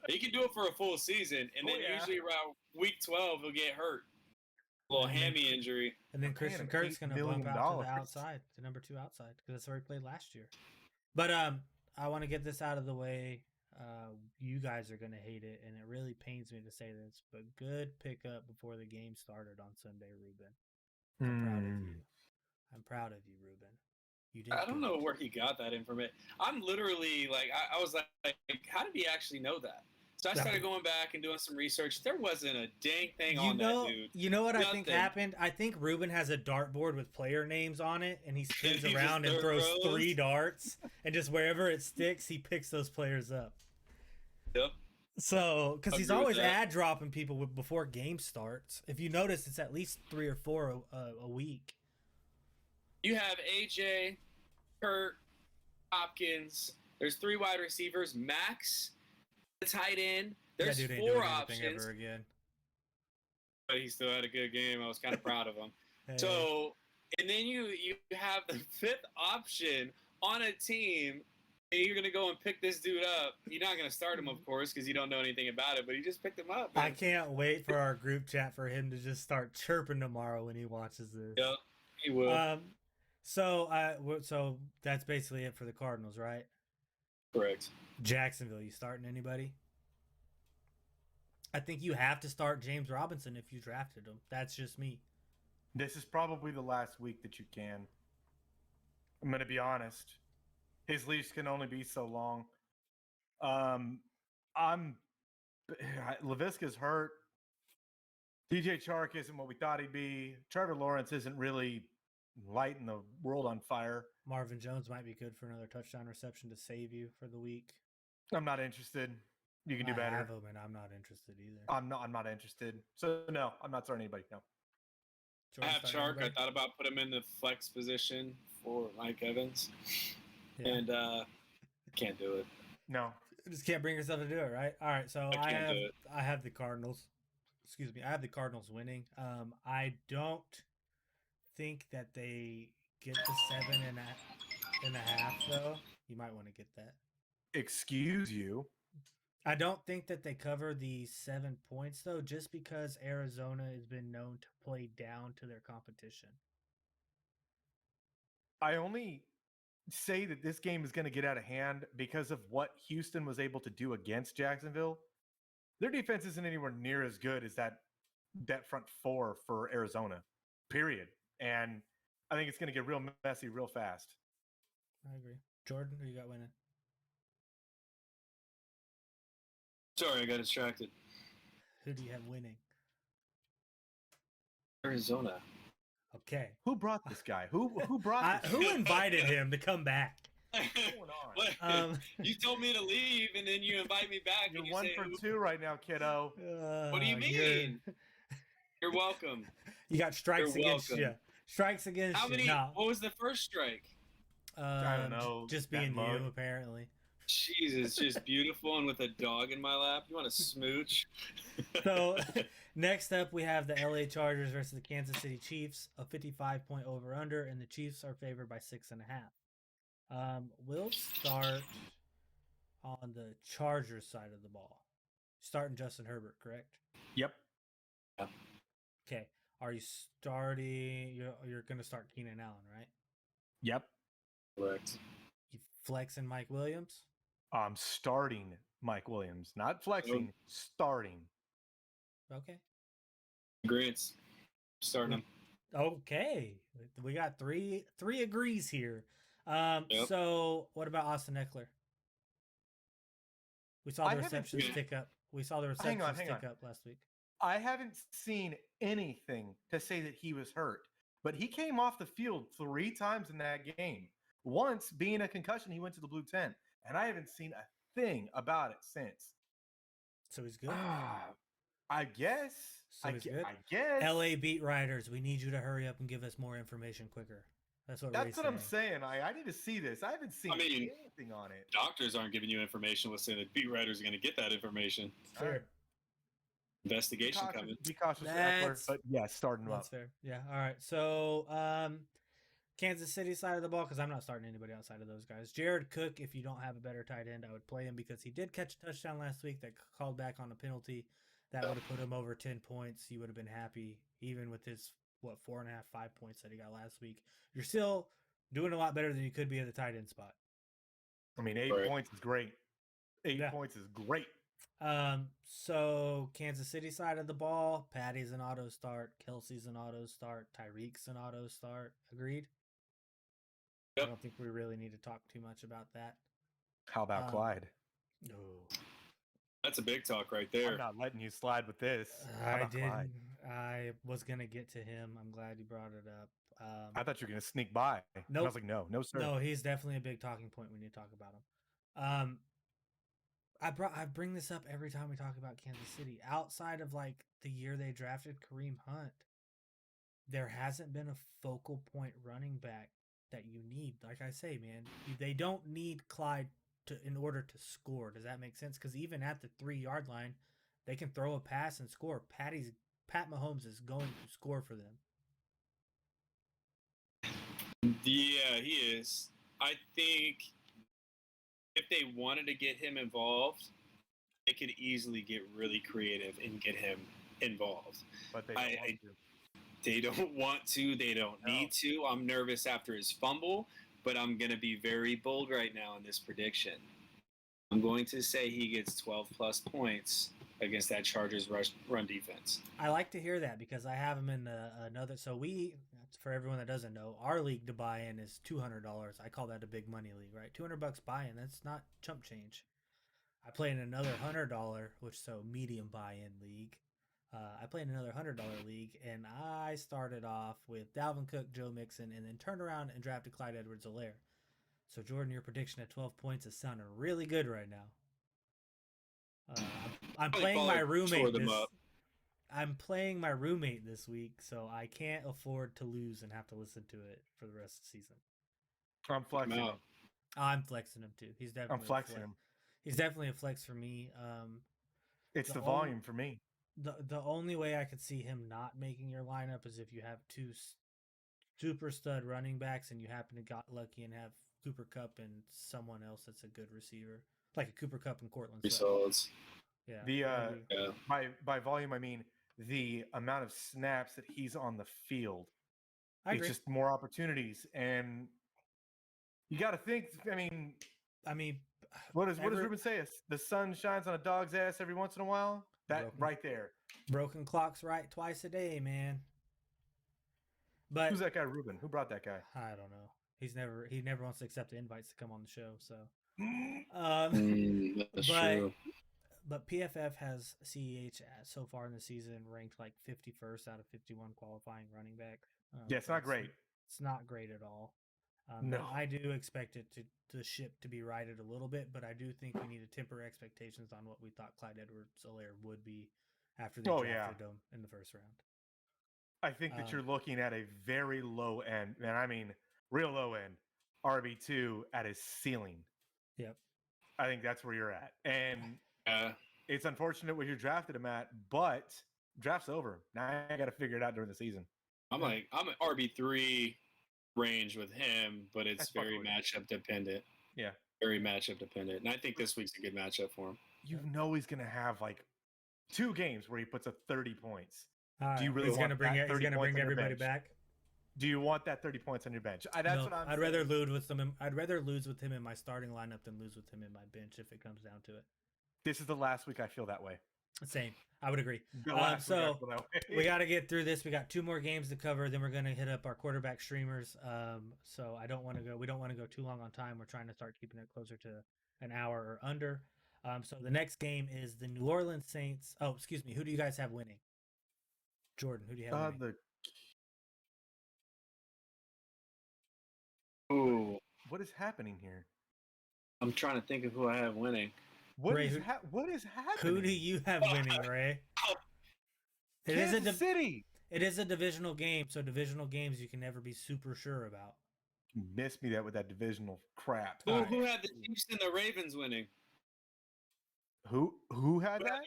He can do it for a full season, and then usually around week 12 he'll get hurt. A little hammy injury. And then Christian Kirk's going to bump out to the outside, to number 2 outside, because that's where he played last year. But I want to get this out of the way. You guys are going to hate it, and it really pains me to say this, but good pickup before the game started on Sunday, Ruben. I'm proud of you. I'm proud of you, Ruben. You did. I don't know where he got that information. I'm literally like, I was like, how did he actually know that? So I started going back and doing some research. There wasn't a dang thing on that dude. You know what I think happened? I think Ruben has a dartboard with player names on it, and he spins around and throws 3 darts, and just wherever it sticks, he picks those players up. Yep. So, because he's Agree with always that. ad dropping people before game starts. If you notice, it's at least 3 or 4 a week. You have AJ, Kurt, Hopkins. There's 3 wide receivers. Max, the tight end. There's that dude ain't 4 doing anything options. ever again. But he still had a good game. I was kind of proud of him. Hey. So, and then you have the 5th option on a team, and you're going to go and pick this dude up. You're not going to start him, of course, because you don't know anything about it, but you just picked him up. Man. I can't wait for our group chat for him to just start chirping tomorrow when he watches this. Yeah, he will. So that's basically it for the Cardinals, right? Correct. Jacksonville, you starting anybody? I think you have to start James Robinson if you drafted him. That's just me. This is probably the last week that you can. I'm going to be honest. His leash can only be so long. Laviska's hurt. DJ Chark isn't what we thought he'd be. Trevor Lawrence isn't really lighting the world on fire. Marvin Jones might be good for another touchdown reception to save you for the week. I'm not interested. You can do better. I have him, and I'm not interested either. I'm not interested. So no, I'm not starting anybody. No. I have Chark. I thought about putting him in the flex position for Mike Evans, and can't do it. No, you just can't bring yourself to do it, right? All right, so I have the Cardinals. Excuse me, I have the Cardinals winning. I don't think that they get the 7.5 though. You might want to get that. Excuse you. I don't think that they cover the 7 points though, just because Arizona has been known to play down to their competition. I only say that this game is going to get out of hand because of what Houston was able to do against Jacksonville. Their defense isn't anywhere near as good as that front 4 for Arizona, period. And I think it's going to get real messy real fast. I agree. Jordan, who you got winning? Sorry, I got distracted. Who do you have winning? Arizona. Okay. Who brought this guy? Who brought this Who invited him to come back? What's going on? You told me to leave, and then you invite me back. You're and you 1 say, for 2 right now, kiddo. What do you mean? You're welcome. You got strikes against you. Strikes against How many? you. No. What was the first strike? I don't know. Just being you, apparently. Jesus, just beautiful and with a dog in my lap. You want to smooch? So, next up, we have the LA Chargers versus the Kansas City Chiefs, a 55-point over-under, and the Chiefs are favored by 6.5. We'll start on the Chargers side of the ball. Starting Justin Herbert, correct? Yep. Okay. Are you starting? You're going to start Keenan Allen, right? Yep. Correct. You flexing Mike Williams? I'm starting Mike Williams, not flexing. Starting. Okay. Agrees. Starting him. Okay. We got three agrees here. So what about Austin Eckler? We saw the receptions tick up. We saw the receptions tick up last week. I haven't seen anything to say that he was hurt, but he came off the field 3 times in that game. Once, being a concussion, he went to the blue tent, and I haven't seen a thing about it since. So he's good? I guess. So he's good? I guess. LA beat writers, we need you to hurry up and give us more information quicker. That's what I'm saying. I need to see this. I haven't seen anything on it. Doctors aren't giving you information. Let's say the beat writers are going to get that information. Fair. Investigation coming. Be cautious, Eckler, but yeah, starting him up. That's fair. Yeah. All right. So, Kansas City side of the ball, because I'm not starting anybody outside of those guys. Jared Cook, if you don't have a better tight end, I would play him because he did catch a touchdown last week that called back on a penalty. That would have put him over 10 points. He would have been happy, even with his, 4.5, 5 points that he got last week. You're still doing a lot better than you could be at the tight end spot. I mean, 8 points is great. 8 points is great. So Kansas City side of the ball, Patty's an auto start, Kelsey's an auto start, Tyreek's an auto start. Agreed? Yep. I don't think we really need to talk too much about that. How about Clyde? No. That's a big talk right there. I'm not letting you slide with this. I was going to get to him. I'm glad you brought it up. I thought you were going to sneak by. Nope. I was like, no, sir. No, he's definitely a big talking point when you talk about him. I bring this up every time we talk about Kansas City. Outside of like the year they drafted Kareem Hunt, there hasn't been a focal point running back that you need. Like I say, man, they don't need Clyde in order to score. Does that make sense? Because even at the 3-yard line, they can throw a pass and score. Pat Mahomes is going to score for them. Yeah, he is. I think if they wanted to get him involved, they could easily get really creative and get him involved. But they don't want to. They don't want to. They don't need to. I'm nervous after his fumble, but I'm going to be very bold right now in this prediction. I'm going to say he gets 12-plus points against that Chargers run defense. I like to hear that because I have him in another. So for everyone that doesn't know, our league to buy in is $200. I call that a big money league, right? $200 buy-in. That's not chump change. I play in another $100, medium buy-in league. I played in another $100 league, and I started off with Dalvin Cook, Joe Mixon, and then turned around and drafted Clyde Edwards-Helaire. So, Jordan, your prediction at 12 points is sounding really good right now. I'm playing my roommate. I'm playing my roommate this week, so I can't afford to lose and have to listen to it for the rest of the season. I'm flexing him. I'm flexing him too. I'm flexing him. He's definitely a flex for me. It's the volume for me. The only way I could see him not making your lineup is if you have two super stud running backs and you happen to got lucky and have Cooper Kupp and someone else that's a good receiver, like a Cooper Kupp and Cortland Sutton. Yeah. By volume, I mean the amount of snaps that he's on the field. It's just more opportunities, and you got to think. I mean, what does Ruben say? The sun shines on a dog's ass every once in a while. Right there. Broken clock's right twice a day, man. But who's that guy, Ruben? Who brought that guy? I don't know. He never wants to accept invites to come on the show. So, that's true. But PFF has CEH so far in the season ranked like 51st out of 51 qualifying running back. It's not great. It's not great at all. No, I do expect it the ship to be righted a little bit, but I do think we need to temper expectations on what we thought Clyde Edwards-Helaire would be after they drafted him in the first round. I think that you're looking at a very low end, and I mean real low end, RB2 at his ceiling. Yep. I think that's where you're at. And it's unfortunate what you drafted him at, but draft's over. Now I got to figure it out during the season. I'm at RB3 range with him, but it's very matchup dependent. Yeah. Very matchup dependent. And I think this week's a good matchup for him. You know he's going to have like 2 games where he puts up 30 points. Do you really want he's going to bring everybody back? Do you want that 30 points on your bench? I'd rather lose with him. I'd rather lose with him in my starting lineup than lose with him in my bench if it comes down to it. This is the last week I feel that way. Same. I would agree. So we got to get through this. We got 2 more games to cover. Then we're going to hit up our quarterback streamers. So we don't want to go too long on time. We're trying to start keeping it closer to an hour or under. So the next game is the New Orleans Saints. Oh, excuse me. Who do you guys have winning? Jordan, who do you have winning? What is happening here? I'm trying to think of who I have winning. What is happening? Who do you have winning, Ray? Kansas City. It is a divisional game, so divisional games you can never be super sure about. You missed me with that divisional crap. Who had the Chiefs and the Ravens winning? Who had that?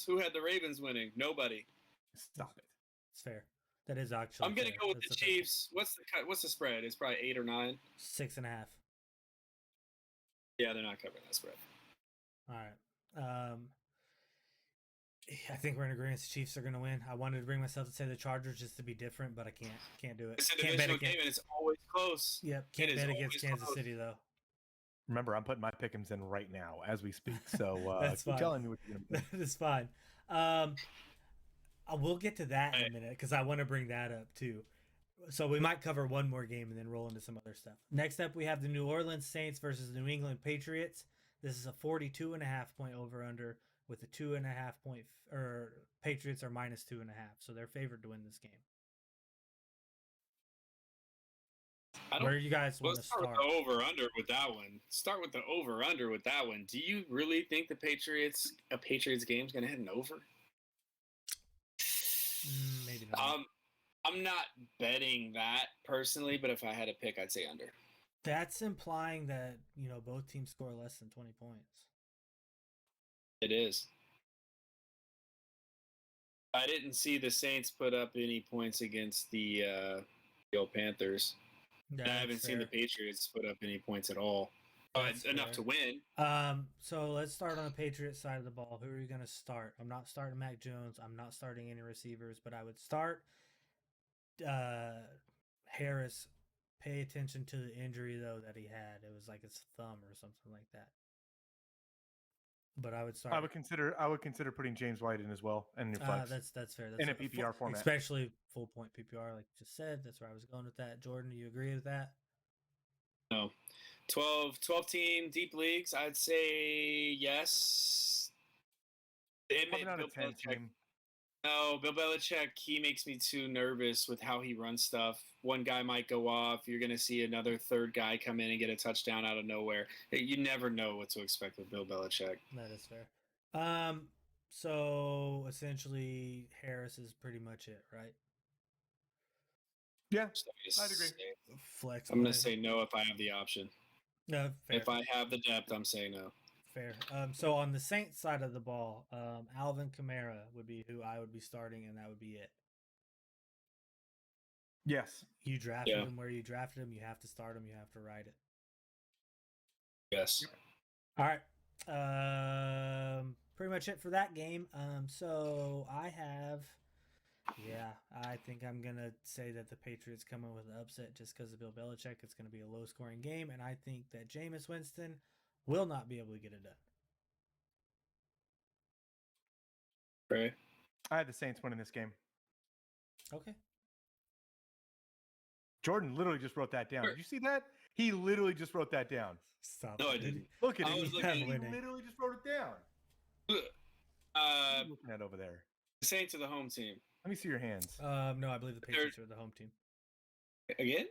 Who had the Ravens winning? Nobody. Stop it. It's fair. That is actually. I'm gonna go with the Chiefs. What's the spread? It's probably 8 or 9. 6.5. Yeah, they're not covering that spread. All right. I think we're in agreement. The Chiefs are going to win. I wanted to bring myself to say the Chargers just to be different, but I can't do it. It's a divisional game, and it's always close. Yep. Can't bet against Kansas City though. Remember, I'm putting my pick'ems in right now as we speak. So that's fine. Telling me what you're going to That is fine. We'll get to that in a minute because I want to bring that up too. So we might cover one more game and then roll into some other stuff. Next up, we have the New Orleans Saints versus the New England Patriots. This is a 42.5 point over under with a 2.5 point Patriots are minus 2.5, so they're favored to win this game. Where you guys want to Let's start start? with the over/under with that one. Start with the over/under with that one. Do you really think a Patriots game is going to hit an over? Maybe not. I'm not betting that personally, but if I had to pick, I'd say under. That's implying that both teams score less than 20 points. It is. I didn't see the Saints put up any points against the old Panthers. I haven't seen the Patriots put up any points at all. Enough to win. So let's start on the Patriots side of the ball. Who are you going to start? I'm not starting Mac Jones. I'm not starting any receivers, but I would start Harris. Pay attention to the injury, though, that he had. It was like his thumb or something like that. But I would start. I would consider putting James White in as well, and your flex. That's fair. That's in a PPR format, especially full point PPR, like you just said. That's where I was going with that. Jordan, do you agree with that? No. 12 team deep leagues. I'd say yes. Probably not a 10 team. No, Bill Belichick, he makes me too nervous with how he runs stuff. One guy might go off. You're going to see another third guy come in and get a touchdown out of nowhere. You never know what to expect with Bill Belichick. That is fair. So essentially Harris is pretty much it, right? Yeah, I'd agree. Flex. I'm going to say no if I have the option. No, fair. If I have the depth, I'm saying no. Fair. So on the Saints side of the ball, Alvin Kamara would be who I would be starting, and that would be it. Yes. You drafted him where you drafted him. You have to start him. You have to ride it. Yes. All right. Pretty much it for that game. So I think I'm going to say that the Patriots come in with an upset just because of Bill Belichick. It's going to be a low-scoring game, and I think that Jameis Winston will not be able to get it done. Right. I had the Saints winning this game. Okay. Jordan literally just wrote that down. Did you see that? He literally just wrote that down. Stop. No, I didn't. Look at it. He winning. literally just wrote it down. What are you looking at over there? The Saints are the home team. Let me see your hands. No, I believe the Patriots are the home team. Again?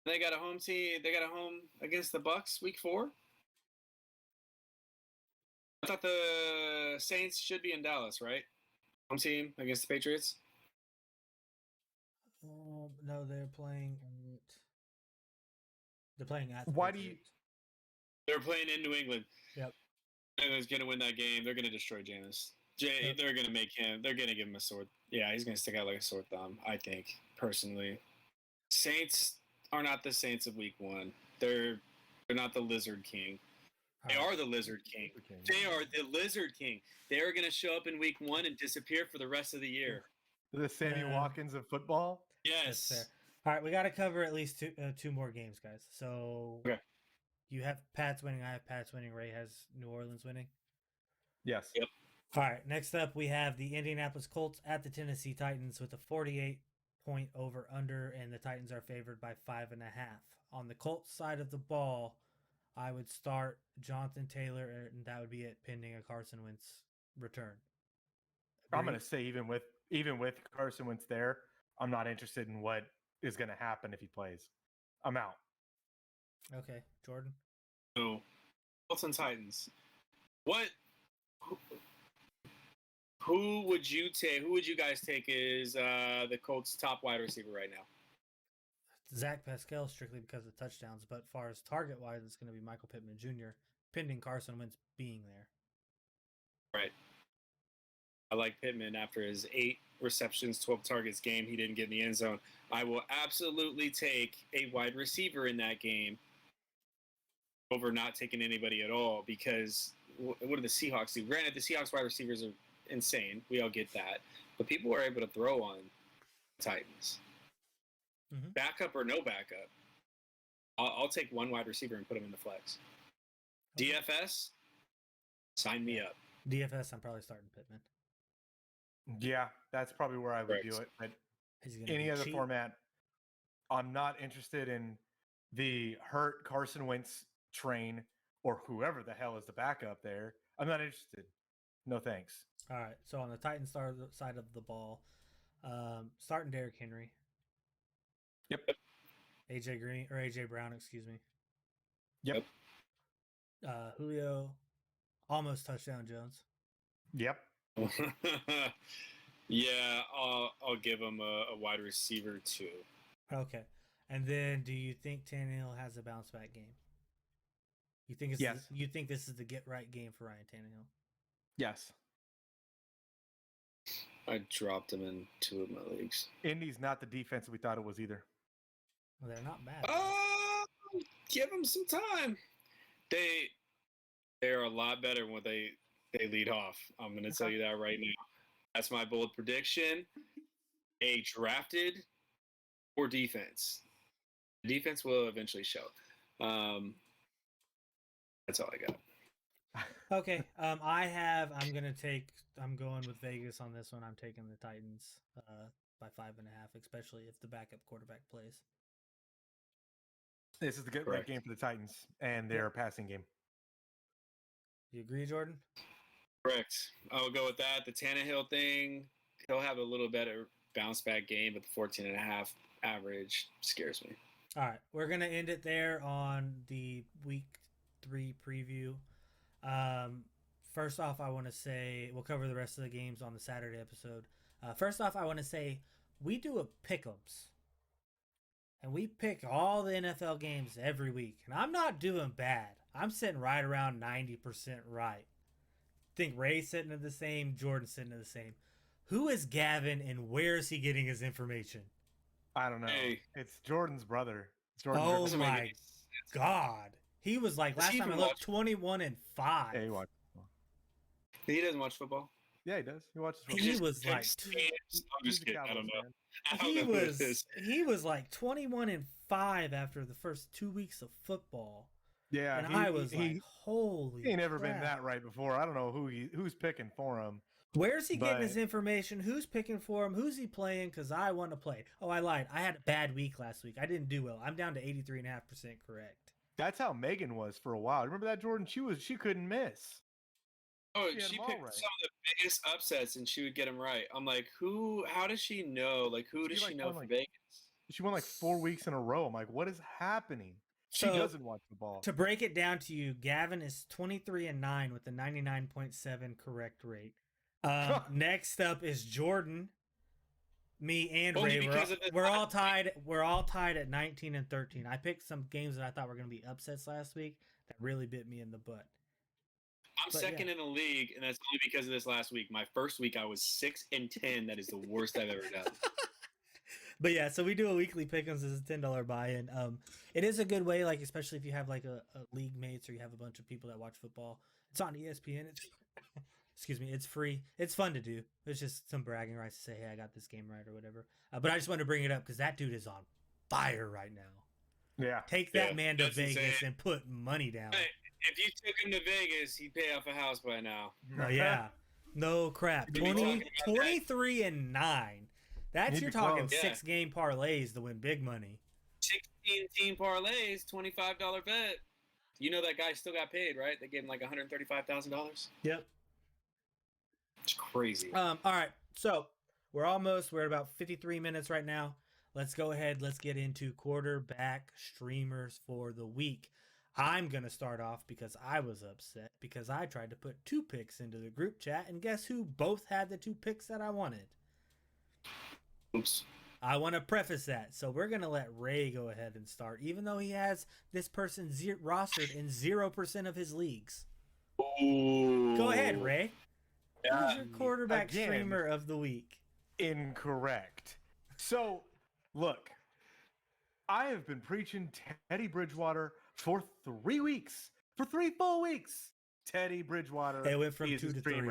They got a home team. They got a home against the Bucs week 4. I thought the Saints should be in Dallas, right? Home team against the Patriots. No, they're playing. They're playing at. Why do you? They're playing in New England. Yep. New England's gonna win that game. They're gonna destroy Jameis. They're gonna make him. They're gonna give him a sword. Yeah, he's gonna stick out like a sore thumb. I think personally, Saints are not the Saints of Week 1. They're not the Lizard King. They are the Lizard King. They are the Lizard King. They are gonna show up in Week 1 and disappear for the rest of the year. The Sammy Watkins of football. Yes. All right, we got to cover at least two more games, guys. So you have Pats winning. I have Pats winning. Ray has New Orleans winning. Yes. Yep. All right, next up we have the Indianapolis Colts at the Tennessee Titans with a 48-point over/under, and the Titans are favored by 5.5. On the Colts side of the ball, I would start Jonathan Taylor, and that would be it, pending a Carson Wentz return. I'm going to say even with Carson Wentz there, I'm not interested in what is going to happen if he plays. I'm out. Okay, Jordan. So, Colts and Titans. Who would you take? Who would you guys take as the Colts' top wide receiver right now? Zach Pascal, strictly because of touchdowns, but far as target-wise, it's going to be Michael Pittman Jr., pending Carson Wentz being there. Right. I like Pittman after his 8 receptions, 12 targets game. He didn't get in the end zone. I will absolutely take a wide receiver in that game over not taking anybody at all, because what do the Seahawks do? Granted, the Seahawks wide receivers are insane. We all get that. But people are able to throw on Titans. Mm-hmm. Backup or no backup, I'll take one wide receiver and put him in the flex. Okay. DFS, sign me up. DFS, I'm probably starting Pittman. Yeah, that's probably where I would do it. But any other format, I'm not interested in the hurt Carson Wentz train or whoever the hell is the backup there. I'm not interested. No thanks. All right. So on the Titans side of the ball, starting Derrick Henry. Yep. AJ Brown, excuse me. Yep. Julio, almost touchdown Jones. Yep. Yeah, I'll give him a wide receiver too. Okay. And then do you think Tannehill has a bounce back game? You think Yes. You think this is the get right game for Ryan Tannehill? Yes. I dropped him in 2 of my leagues. Indy's not the defense we thought it was either. Well, they're not bad. Give them some time. They're a lot better when they lead off. I'm going to tell you that right now. That's my bold prediction. A drafted or defense. The defense will eventually show. That's all I got. Okay. I'm going with Vegas on this one. I'm taking the Titans by 5.5, especially if the backup quarterback plays. This is the good right game for the Titans and their passing game. You agree, Jordan? Correct. I'll go with that. The Tannehill thing, he'll have a little better bounce back game, but the 14.5 average scares me. All right. We're going to end it there on the week 3 preview. First off, I want to say we'll cover the rest of the games on the Saturday episode. First off, I want to say we do a pick'ems. And we pick all the NFL games every week. And I'm not doing bad. I'm sitting right around 90% right. I think Ray's sitting at the same, Jordan's sitting at the same. Who is Gavin and where is he getting his information? I don't know. Hey. It's Jordan's brother. Oh my God. He was like, last time I looked, 21-5. Yeah, he watches football. He doesn't watch football? Yeah, he does. He watches football. He was like, I'm just kidding. I don't know. He was like 21-5 after the first 2 weeks of football. Yeah, and I was like, holy he ain't never crap. been that right before. I don't know who's picking for him. Where's he getting his information? Who's picking for him? Who's he playing? Because I want to play. Oh, I lied. I had a bad week last week. I didn't do well. I'm down to 83.5% correct. That's how Megan was for a while. Remember that, Jordan? She couldn't miss. Oh, she picked some of the biggest upsets and she would get them right. I'm like, how does she know? Like, who does she know from Vegas? She won like 4 weeks in a row. I'm like, what is happening? She doesn't watch the ball. To break it down to you, Gavin is 23-9 with a 99.7 correct rate. Next up is Jordan. Me and Ray. We're all tied. We're all tied at 19-13. I picked some games that I thought were going to be upsets last week that really bit me in the butt. I'm second in the league, and that's only because of this last week. My first week, I was 6-10. That is the worst I've ever done. But yeah, so we do a weekly pick'ems as a $10 buy-in. It is a good way, like especially if you have like a league mates or you have a bunch of people that watch football. It's on ESPN. Excuse me, it's free. It's fun to do. It's just some bragging rights to say, hey, I got this game right or whatever. But I just wanted to bring it up because that dude is on fire right now. Yeah. Take that man to Vegas and put money down. Hey, if you took him to Vegas, he'd pay off a house by now. Oh, yeah. No crap. 23-9. That's you're talking 6-game parlays to win big money. 16-team parlays, $25 bet. You know that guy still got paid, right? They gave him like $135,000. Yep. It's crazy. All right. So we're at about 53 minutes right now. Let's go ahead. Let's get into quarterback streamers for the week. I'm going to start off because I was upset because I tried to put 2 picks into the group chat, and guess who both had the 2 picks that I wanted? Oops. I want to preface that. So we're going to let Ray go ahead and start, even though he has this person rostered in 0% of his leagues. Ooh. Go ahead, Ray. Who's your quarterback streamer of the week? Incorrect. So, look, I have been preaching Teddy Bridgewater for 3 weeks. For 3 full weeks. Teddy Bridgewater. It went from 2 to 3.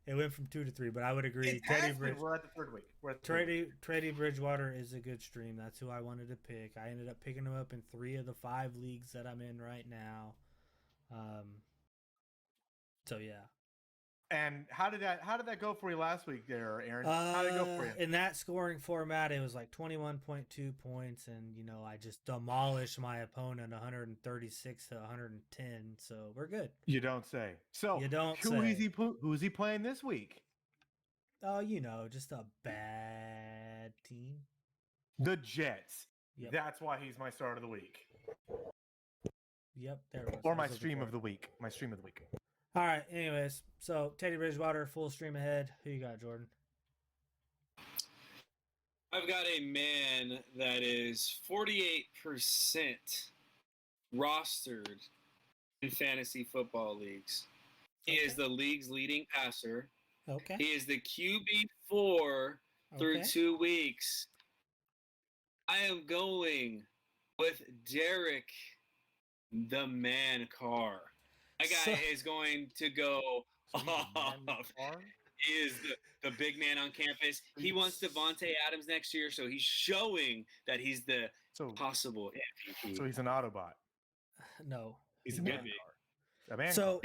It went from 2 to 3, but I would agree. We're at the 3rd week. Teddy Bridgewater is a good stream. That's who I wanted to pick. I ended up picking him up in 3 of the 5 leagues that I'm in right now. So yeah. And how did that go for you last week there, Aaron? How did it go for you? In that scoring format, it was like 21.2 points, and I just demolished my opponent 136 to 110. So we're good. You don't say. So who's he playing this week? Oh, just a bad team. The Jets. Yep. That's why he's my start of the week. Yep. There it was. Or my stream of the week. My stream of the week. All right. Anyways, so Teddy Bridgewater, full stream ahead. Who you got, Jordan? I've got a man that is 48% rostered in fantasy football leagues. He is the league's leading passer. Okay. He is the QB4 through 2 weeks. I am going with Derek the Man Carr. That guy is going to go off. He is the big man on campus. He wants Devontae Adams next year, so he's showing that he's the possible MVP. So he's an Autobot. No. He's a man car. So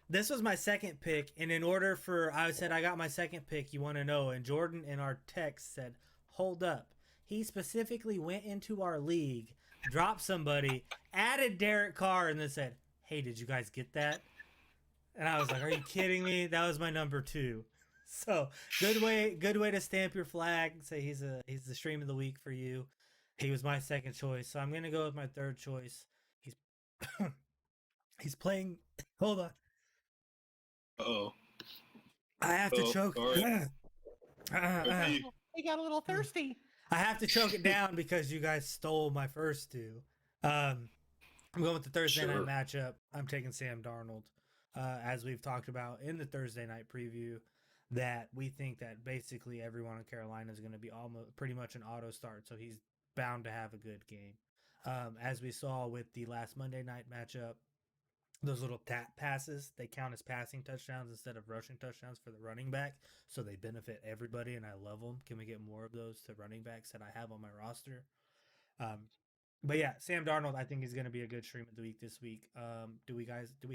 this was my second pick, and in order for I said I got my second pick, you want to know, and Jordan in our text said, hold up. He specifically went into our league, dropped somebody, added Derek Carr, and then said, hey, did you guys get that? And I was like, are you kidding me? That was my number 2. So good way to stamp your flag and say he's the stream of the week for you. He was my second choice. So I'm gonna go with my third choice. He's playing. Hold on. Uh-oh. I have to choke. He got a little thirsty. I have to choke it down because you guys stole my first 2. I'm going with the Thursday night matchup. I'm taking Sam Darnold. As we've talked about in the Thursday night preview, that we think that basically everyone in Carolina is going to be almost pretty much an auto start, so he's bound to have a good game. As we saw with the last Monday night matchup, those little tap passes, they count as passing touchdowns instead of rushing touchdowns for the running back, so they benefit everybody, and I love them. Can we get more of those to running backs that I have on my roster? But yeah, Sam Darnold, I think is going to be a good stream of the week this week. Do we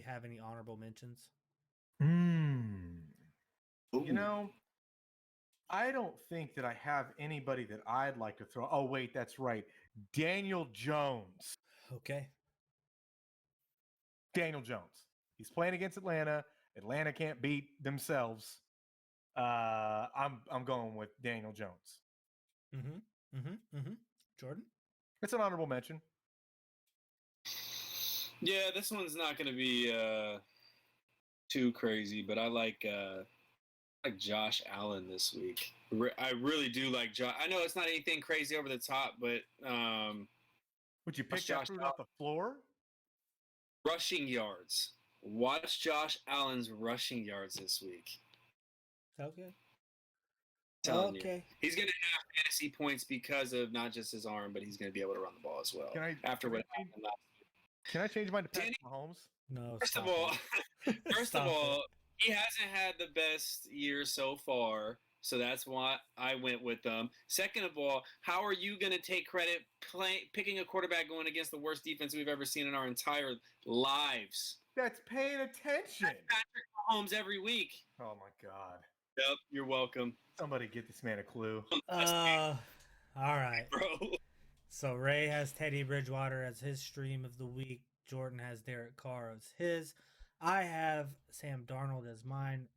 have any honorable mentions? You know, I don't think that I have anybody that I'd like to throw. Oh, wait, that's right. Daniel Jones. Okay. Daniel Jones. He's playing against Atlanta. Atlanta can't beat themselves. I'm going with Daniel Jones. Jordan? It's an honorable mention. Yeah, this one's not going to be too crazy, but I like Josh Allen this week. I really do like Josh. I know it's not anything crazy over the top, but would you pick that fruit off the floor? Rushing yards. Watch Josh Allen's rushing yards this week. Okay. Okay. He's going to have fantasy points because of not just his arm, but he's going to be able to run the ball as well. What happened last week. Can I change mine to Patrick Mahomes? No. First of all, he hasn't had the best year so far, so that's why I went with them. Second of all, how are you going to take credit picking a quarterback going against the worst defense we've ever seen in our entire lives? That's paying attention. That's Patrick Mahomes every week. Oh my God. Yep, you're welcome. Somebody get this man a clue. All right. Bro. So Ray has Teddy Bridgewater as his stream of the week. Jordan has Derek Carr as his. I have Sam Darnold as mine.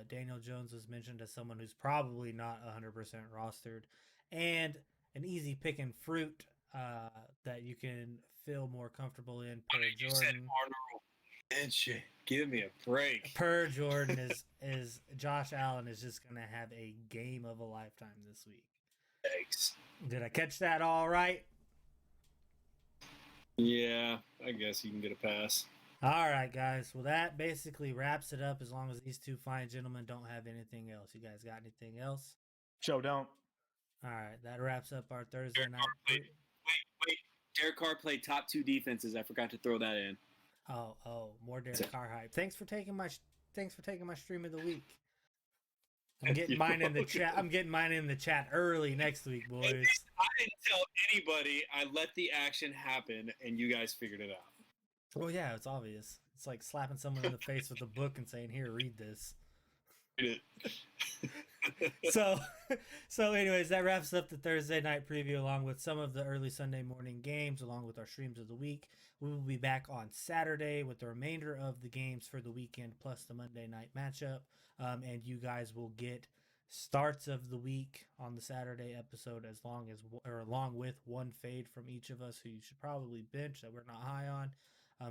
Daniel Jones was mentioned as someone who's probably not 100% rostered. And an easy pick and fruit that you can feel more comfortable in per Jordan. You said honorable mention. Give me a break. Per Jordan is Josh Allen is just going to have a game of a lifetime this week. Thanks. Did I catch that all right? Yeah, I guess you can get a pass. All right, guys. Well, that basically wraps it up as long as these two fine gentlemen don't have anything else. You guys got anything else? Show don't. All right, that wraps up our Thursday Derek night. Wait. Derek Carr played top 2 defenses. I forgot to throw that in. Oh, more Derek Carr hype. Thanks for taking my stream of the week. I'm getting mine in the chat. I'm getting mine in the chat early next week, boys. I didn't tell anybody. I let the action happen, and you guys figured it out. Well, yeah, it's obvious. It's like slapping someone in the face with a book and saying, "Here, read this." So anyways, that wraps up the Thursday night preview along with some of the early Sunday morning games along with our streams of the week. We will be back on Saturday with the remainder of the games for the weekend plus the Monday night matchup. And you guys will get starts of the week on the Saturday episode, along with one fade from each of us who you should probably bench that we're not high on.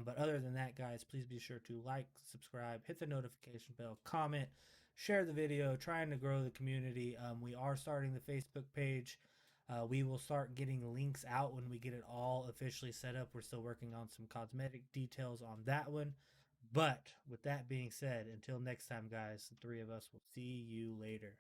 But other than that, guys, please be sure to like, subscribe, hit the notification bell, comment, share the video, trying to grow the community. We are starting the Facebook page. We will start getting links out when we get it all officially set up. We're still working on some cosmetic details on that one. But with that being said, until next time, guys, the three of us will see you later.